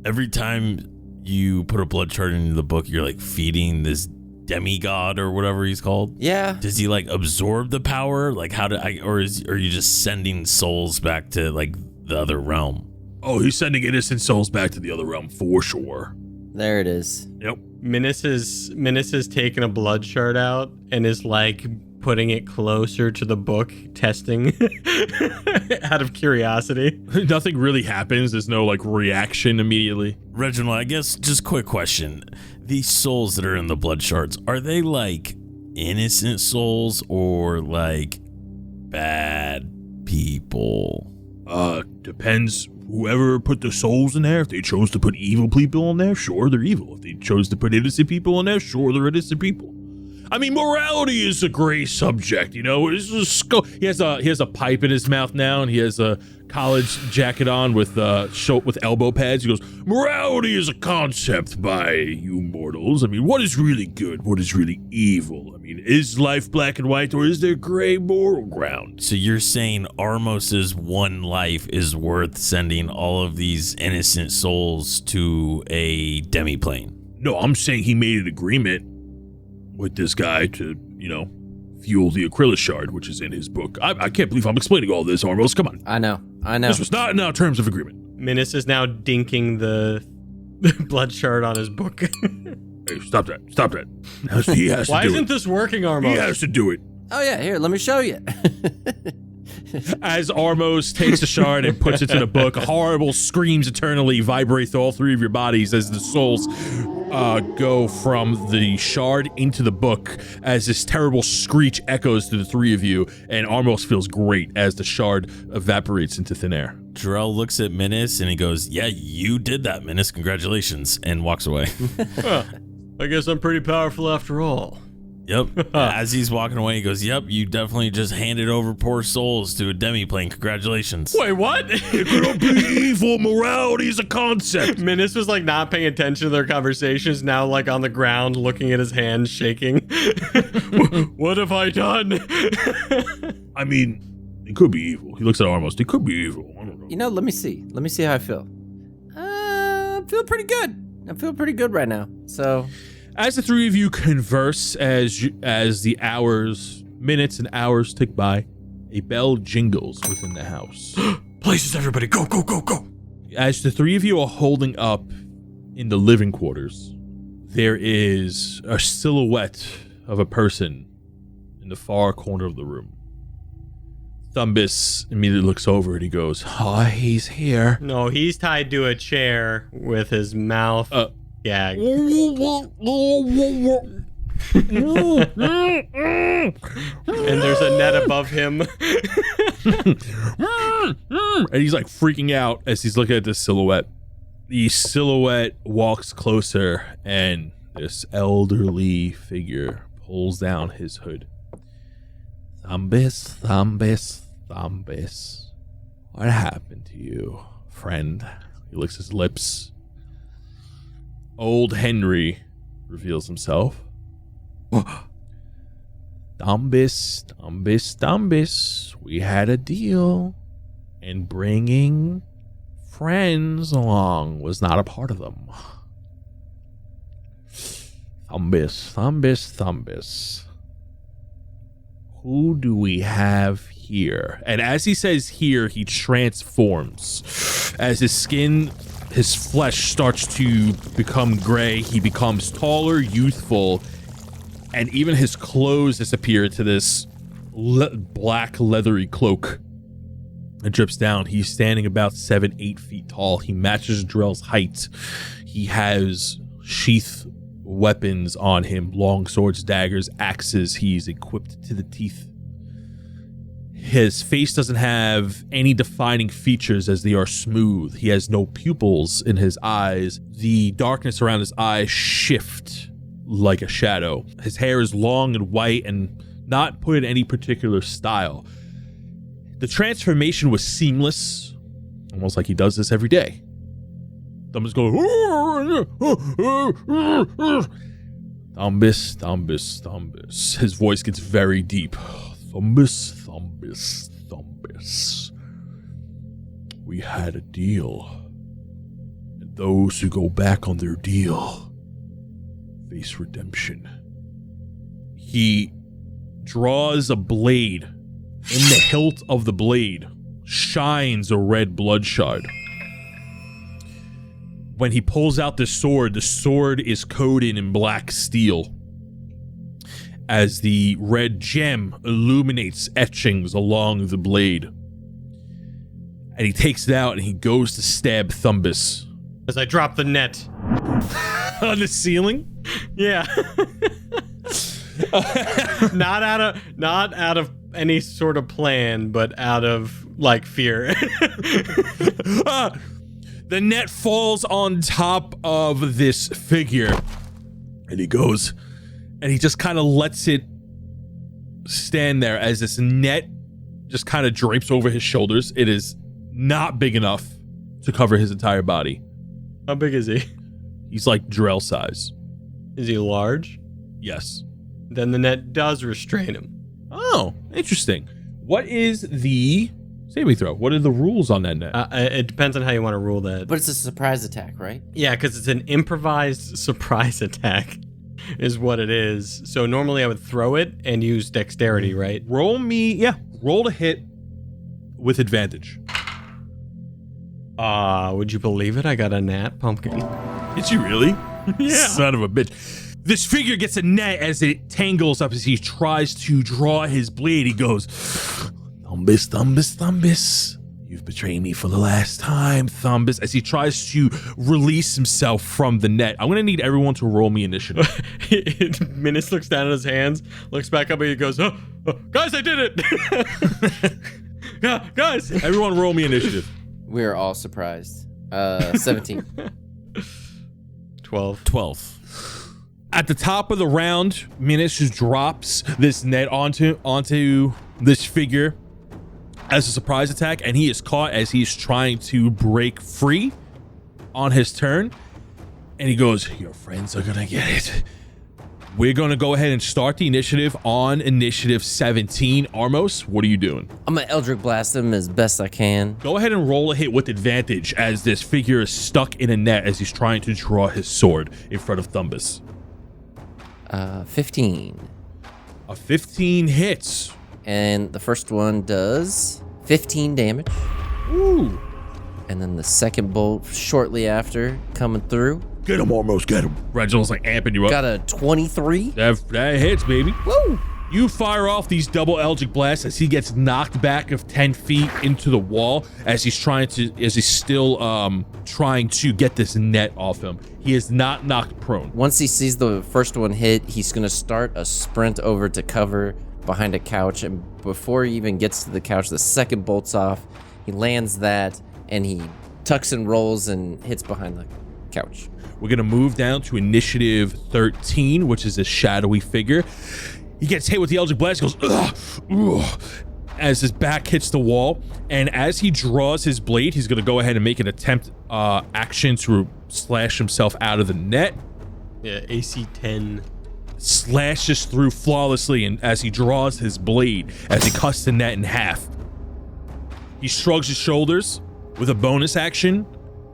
every time you put a blood shard into the book, you're like feeding this demigod or whatever he's called? Yeah. Does he like absorb the power? Like are you just sending souls back to like the other realm? Oh, he's sending innocent souls back to the other realm for sure. There it is. Yep. Menace is taking a blood shard out and is like putting it closer to the book, testing out of curiosity. Nothing really happens. There's no like reaction immediately. Reginald, I guess just quick question. These souls that are in the blood shards, are they like innocent souls or like bad people? Depends. Whoever put the souls in there, if they chose to put evil people in there, sure, they're evil. If they chose to put innocent people in there, sure, they're innocent people. I mean, morality is a gray subject, He has a pipe in his mouth now, and he has a college jacket on with elbow pads. He goes, morality is a concept by you mortals. I mean, what is really good? What is really evil? I mean, is life black and white, or is there gray moral ground? So you're saying Armos's one life is worth sending all of these innocent souls to a demiplane? No, I'm saying he made an agreement with this guy to, fuel the Acrylis shard, which is in his book. I can't believe I'm explaining all this, Armos. Come on. I know. This was not in our terms of agreement. Menace is now dinking the blood shard on his book. Hey, stop that. He has to Why do isn't it. this working, Armos? He has to do it. Oh, yeah. Here, let me show you. As Armos takes the shard and puts it to the book, horrible screams eternally vibrate through all three of your bodies as the souls go from the shard into the book, as this terrible screech echoes to the three of you, and Armos feels great as the shard evaporates into thin air. Jarrell looks at Menace and he goes, yeah, you did that, Menace. Congratulations. And walks away. Huh. I guess I'm pretty powerful after all. Yep. As he's walking away, he goes, yep, you definitely just handed over poor souls to a demiplane. Congratulations. Wait, what? It could be evil. Morality is a concept. Menace was like not paying attention to their conversations, now like on the ground looking at his hands shaking. What have I done? I mean, it could be evil. He looks at Armos. It could be evil. I don't know. Let me see. Let me see how I feel. I feel pretty good. I feel pretty good right now. So... As the three of you converse, as the minutes and hours tick by, a bell jingles within the house. Places, everybody, go, go, go, go. As the three of you are holding up in the living quarters, there is a silhouette of a person in the far corner of the room. Thumbus immediately looks over and he goes, "Oh, he's here." No, he's tied to a chair with his mouth gagged. there's a net above him. And he's like freaking out as he's looking at this silhouette. The silhouette walks closer, and this elderly figure pulls down his hood. Thumbus, Thumbus, Thumbus. What happened to you, friend? He licks his lips. Old Henry reveals himself. Thumbus, Thumbus, Thumbus. We had a deal, and bringing friends along was not a part of them. Thumbus, Thumbus, Thumbus. Who do we have here? And as he says here, he transforms. As his skin, his flesh starts to become gray, he becomes taller, youthful, and even his clothes disappear into this black leathery cloak. It drips down. He's standing about 7-8 feet tall. He matches Drell's height. He has sheath weapons on him, long swords, daggers, axes. He's equipped to the teeth. His face doesn't have any defining features as they are smooth. He has no pupils in his eyes. The darkness around his eyes shift like a shadow. His hair is long and white and not put in any particular style. The transformation was seamless, almost like he does this every day. Thumbus goes, Thumbus, Thumbus, Thumbus. His voice gets very deep. Thumbus, Thumbus, Thumbus. We had a deal. And those who go back on their deal face redemption. He draws a blade. In the hilt of the blade shines a red bloodshot. When he pulls out the sword is coated in black steel. As the red gem illuminates etchings along the blade. And he takes it out and he goes to stab Thumbus. As I drop the net. On the ceiling? Yeah. Not out of any sort of plan, but out of like fear. The net falls on top of this figure, and he goes, and he just kind of lets it stand there as this net just kind of drapes over his shoulders. It is not big enough to cover his entire body. How big is he? He's like Drell size. Is he large? Yes. Then the net does restrain him. Oh, interesting. What is the saving throw? What are the rules on that net? It depends on how you want to rule that. But it's a surprise attack, right? Yeah, because it's an improvised surprise attack is what it is. So normally I would throw it and use dexterity, right? Roll to hit with advantage. Would you believe it? I got a nat pumpkin. Did you really? Yeah. Son of a bitch. This figure gets a net as it tangles up as he tries to draw his blade. He goes, Thumbus, Thumbus, Thumbus. You've betrayed me for the last time, Thumbus. As he tries to release himself from the net. I'm going to need everyone to roll me initiative. Minus looks down at his hands, looks back up, and he goes, guys, I did it. Yeah, guys. Everyone roll me initiative. We're all surprised. 17. 12. At the top of the round, Minus just drops this net onto this figure as a surprise attack, and he is caught as he's trying to break free on his turn. And he goes, your friends are gonna get it. We're gonna go ahead and start the initiative on initiative 17. Armos, what are you doing? I'm gonna Eldritch Blast him as best I can. Go ahead and roll a hit with advantage as this figure is stuck in a net as he's trying to draw his sword in front of Thumbus. 15. A 15 hits. And the first one does 15 damage. Ooh. And then the second bolt shortly after coming through. Get him, almost get him. Reginald's like amping you up. Got a 23. That hits, baby. Woo! You fire off these double Eldritch blasts as he gets knocked back of 10 feet into the wall as he's still trying to get this net off him. He is not knocked prone. Once he sees the first one hit, he's gonna start a sprint over to cover behind a couch, and before he even gets to the couch, the second bolts off. He lands that, and he tucks and rolls and hits behind the couch. We're gonna move down to initiative 13, which is a shadowy figure. He gets hit with the Eldritch Blast, goes, ugh, ugh, as his back hits the wall. And as he draws his blade, he's going to go ahead and make an attempt action to slash himself out of the net. Yeah, AC 10. Slashes through flawlessly, and as he draws his blade, as he cuts the net in half. He shrugs his shoulders. With a bonus action,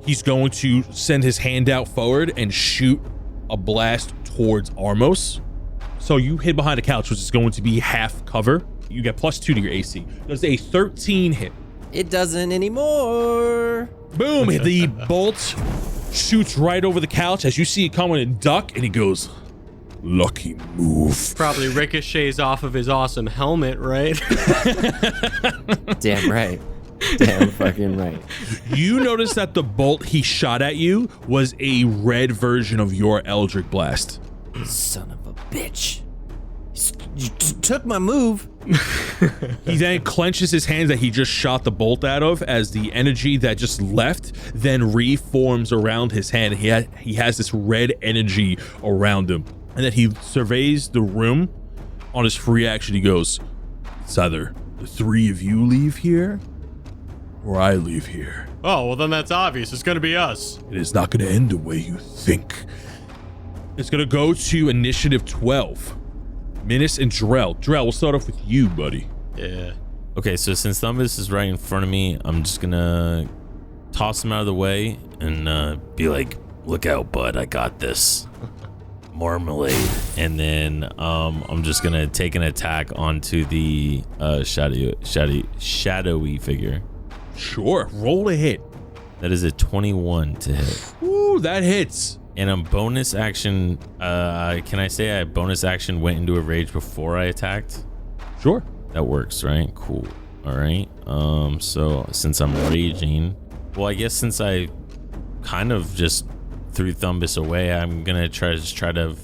he's going to send his hand out forward and shoot a blast towards Armos. So you hid behind a couch, which is going to be half cover. You get +2 to your AC. Does a 13 hit? It doesn't anymore. Boom! The bolt shoots right over the couch as you see it coming and duck, and he goes, lucky move. Probably ricochets off of his awesome helmet, right? Damn right. Damn fucking right. You notice that the bolt he shot at you was a red version of your Eldritch Blast. Son of a bitch. You took my move. He then clenches his hands that he just shot the bolt out of as the energy that just left then reforms around his hand. He has this red energy around him. And then he surveys the room. On his free action, he goes, it's either the three of you leave here or I leave here. Oh, well then that's obvious. It's gonna be us. It is not going to end the way you think. It's going to go to initiative 12. Minus and Drell. Drell, we'll start off with you, buddy. Yeah. Okay, so since Thumbus is right in front of me, I'm just gonna toss him out of the way and be like, look out, bud, I got this. Marmalade. And then I'm just gonna take an attack onto the shadowy figure. Sure, roll a hit. That is a 21 to hit. Ooh, that hits. And a bonus action, can I say I bonus action went into a rage before I attacked? Sure. That works, right? Cool. All right. So since I'm raging, well, I guess since I kind of just threw Thumbus away, I'm gonna try to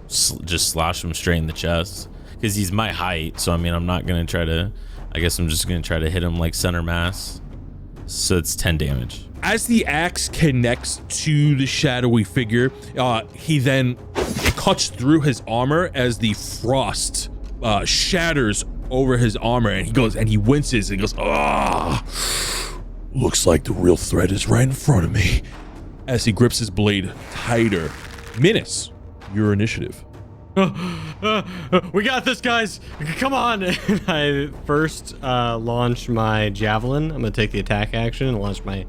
just slash him straight in the chest because he's my height. So I mean, I'm not gonna try to. I guess I'm just gonna try to hit him like center mass. So it's 10 damage. As the axe connects to the shadowy figure, he then cuts through his armor as the frost shatters over his armor, and he goes and he winces and goes, ah, looks like the real threat is right in front of me. As he grips his blade tighter. Minus, your initiative. We got this, guys. Come on. And I first launch my javelin. I'm gonna take the attack action and launch my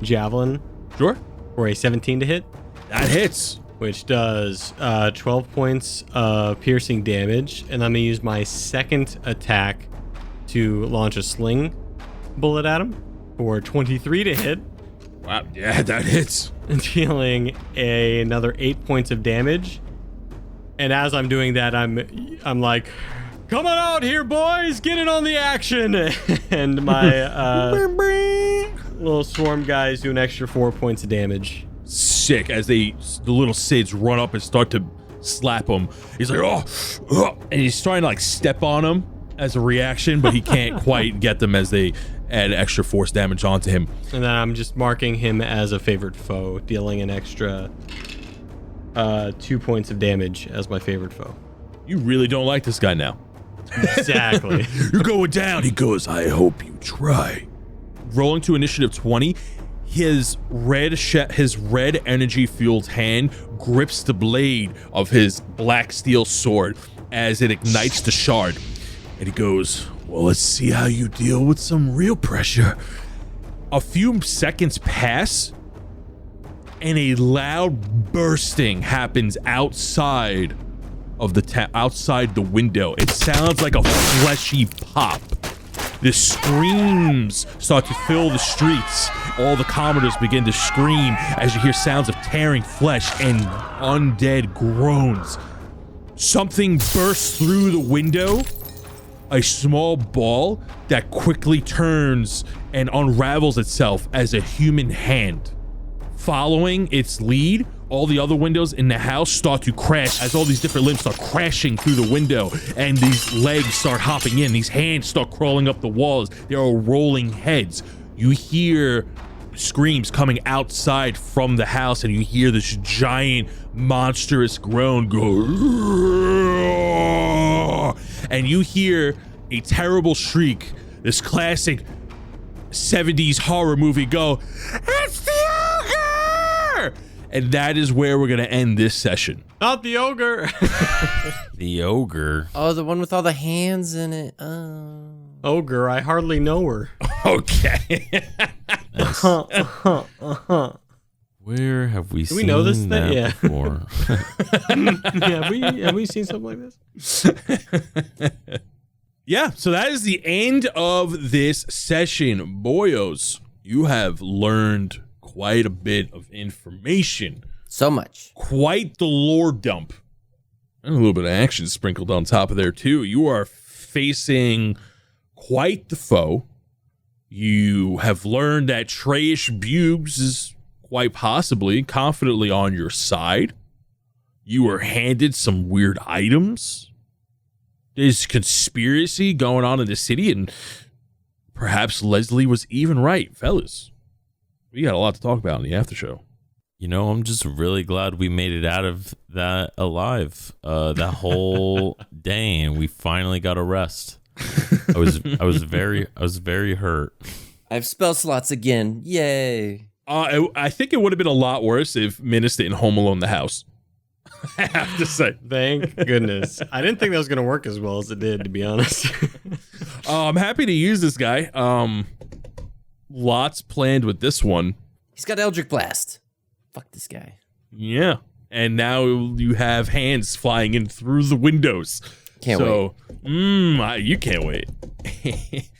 javelin Sure. for a 17 to hit, That hits. which does 12 points of piercing damage. And I'm gonna use my second attack to launch a sling bullet at him for 23 to hit, Wow. Yeah, that hits. and dealing another 8 points of damage. And as I'm doing that, I'm like, come on out here, boys, get in on the action. And my little swarm guys do an extra 4 points of damage. Sick. As the little Sids run up and start to slap him. He's like, oh, and he's trying to like step on him as a reaction, but he can't quite get them as they add extra force damage onto him. And then I'm just marking him as a favorite foe, dealing an extra 2 points of damage as my favorite foe. You really don't like this guy now. Exactly. You're going down. He goes, I hope you try. Rolling to initiative 20, his red energy fueled hand grips the blade of his black steel sword as it ignites the shard. And he goes, well, let's see how you deal with some real pressure. A few seconds pass, and a loud bursting happens outside of the outside the window. It sounds like a fleshy pop. The screams start to fill the streets. All the commoners begin to scream as you hear sounds of tearing flesh and undead groans. something bursts through the window, a small ball that quickly turns and unravels itself as a human hand. Following its lead, all the other windows in the house start to crash as all these different limbs start crashing through the window, and these legs start hopping in. These hands start crawling up the walls. There are rolling heads. You hear screams coming outside from the house, and you hear this giant monstrous groan go, and you hear a terrible shriek, this classic 70s horror movie go, "It's the ogre!" And that is where we're gonna end this session. Not the ogre. The ogre. Oh, the one with all the hands in it. Oh. Ogre, I hardly know her. Okay. Where have we seen know this thing? that Yeah. before? Have we seen something like this? Yeah, so that is the end of this session. Boyos, you have learned quite a bit of information. So much. Quite the lore dump. And a little bit of action sprinkled on top of there, too. You are facing quite the foe. You have learned that Treyish Buggs is quite possibly confidently on your side. You were handed some weird items. There's conspiracy going on in the city, and perhaps Leslie was even right. Fellas, we got a lot to talk about in the after show. You know, I'm just really glad we made it out of that alive that whole day, and we finally got a rest. I was very hurt. I have spell slots again. Yay. I think it would have been a lot worse if Minus didn't home alone the house. I have to say. Thank goodness. I didn't think that was going to work as well as it did, to be honest. I'm happy to use this guy. Lots planned with this one. He's got Eldritch Blast. Fuck this guy. Yeah. And now you have hands flying in through the windows. Can't wait. You can't wait.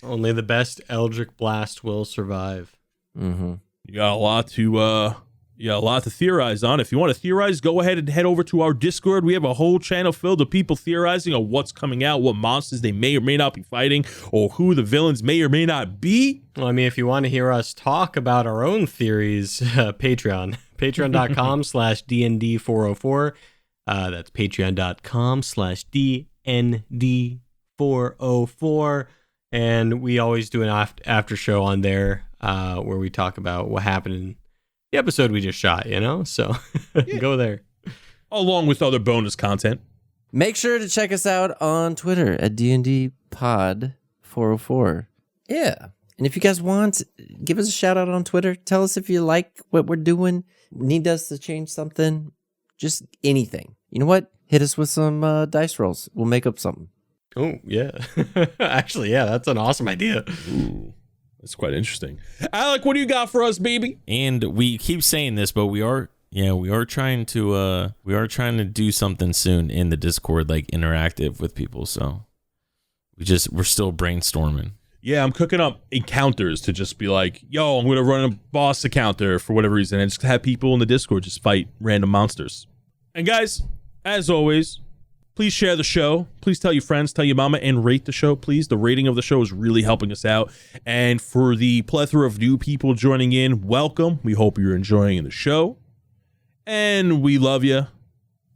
Only the best Eldritch Blast will survive. Mm-hmm. You got a lot to theorize on. If you want to theorize, go ahead and head over to our Discord. We have a whole channel filled with people theorizing on what's coming out, what monsters they may or may not be fighting, or who the villains may or may not be. Well, I mean, if you want to hear us talk about our own theories, Patreon. Patreon.com/DND404. That's patreon.com/DND404. And we always do an after show on there where we talk about what happened in the episode we just shot, you know? So go there. Along with other bonus content. Make sure to check us out on Twitter at DNDPod404. Yeah. And if you guys want, give us a shout out on Twitter. Tell us if you like what we're doing. Need us to change something. Just anything. You know what? Hit us with some dice rolls. We'll make up something. Oh, yeah. Actually, yeah, that's an awesome idea. Ooh, that's quite interesting. Alec, what do you got for us, baby? And we keep saying this, but we are trying to do something soon in the Discord, like interactive with people. So we're still brainstorming. Yeah, I'm cooking up encounters to just be like, yo, I'm going to run a boss encounter for whatever reason and just have people in the Discord just fight random monsters. And guys, as always, please share the show. Please tell your friends, tell your mama, and rate the show, please. The rating of the show is really helping us out. And for the plethora of new people joining in, welcome. We hope you're enjoying the show. And we love you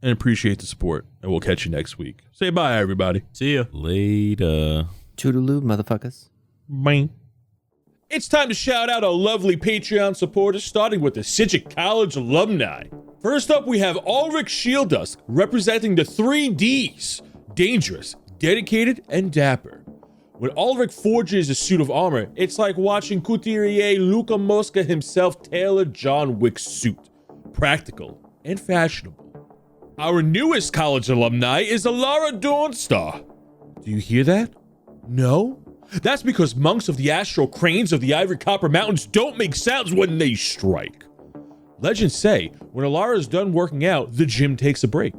and appreciate the support. And we'll catch you next week. Say bye, everybody. See you Later. Toodaloo, motherfuckers. Bye. It's time to shout out our lovely Patreon supporters, starting with the Sidgwick College alumni. First up, we have Ulrich Shieldusk, representing the 3 Ds: dangerous, dedicated, and dapper. When Ulrich forges a suit of armor, it's like watching couturier Luca Mosca himself tailor John Wick's suit. Practical and fashionable. Our newest college alumni is Alara Dawnstar. Do you hear that? No? That's because monks of the astral cranes of the Ivory Copper Mountains don't make sounds when they strike. Legends say when Alara is done working out, the gym takes a break.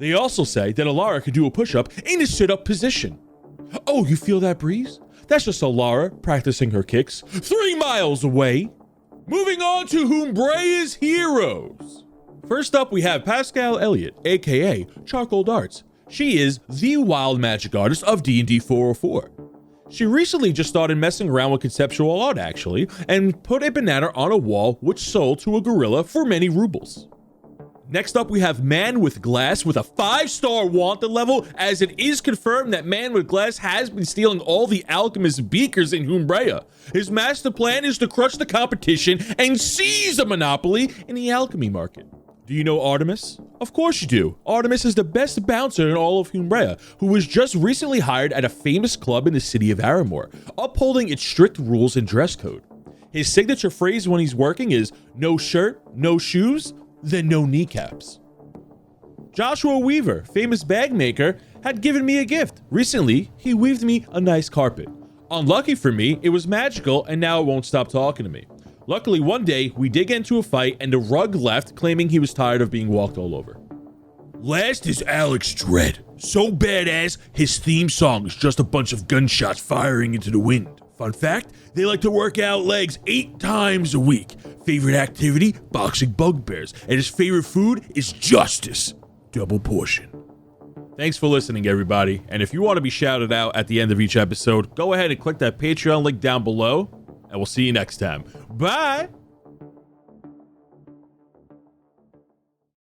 They also say that Alara can do a push-up in a sit-up position. Oh, you feel that breeze? That's just Alara practicing her kicks 3 miles away. Moving on to Humbrea's heroes. First up, we have Pascal Elliott, aka Charcoal Darts. She is the wild magic artist of DND404. She recently just started messing around with conceptual art actually, and put a banana on a wall which sold to a gorilla for many rubles. Next up, we have Man with Glass with a 5-star wanted level, as it is confirmed that Man with Glass has been stealing all the alchemist beakers in Humbrea. His master plan is to crush the competition and seize a monopoly in the alchemy market. Do you know Artemis? Of course you do. Artemis is the best bouncer in all of Humbrea, who was just recently hired at a famous club in the city of Aramore, upholding its strict rules and dress code. His signature phrase when he's working is, "No shirt, no shoes, then no kneecaps." Joshua Weaver, famous bag maker, had given me a gift. Recently, he weaved me a nice carpet. Unlucky for me, it was magical and now it won't stop talking to me. Luckily, one day, we did get into a fight and the rug left, claiming he was tired of being walked all over. Last is Alex Dredd. So badass, his theme song is just a bunch of gunshots firing into the wind. Fun fact, they like to work out legs 8 times a week. Favorite activity, boxing bugbears. And his favorite food is justice. Double portion. Thanks for listening, everybody. And if you want to be shouted out at the end of each episode, go ahead and click that Patreon link down below, and we'll see you next time. Bye!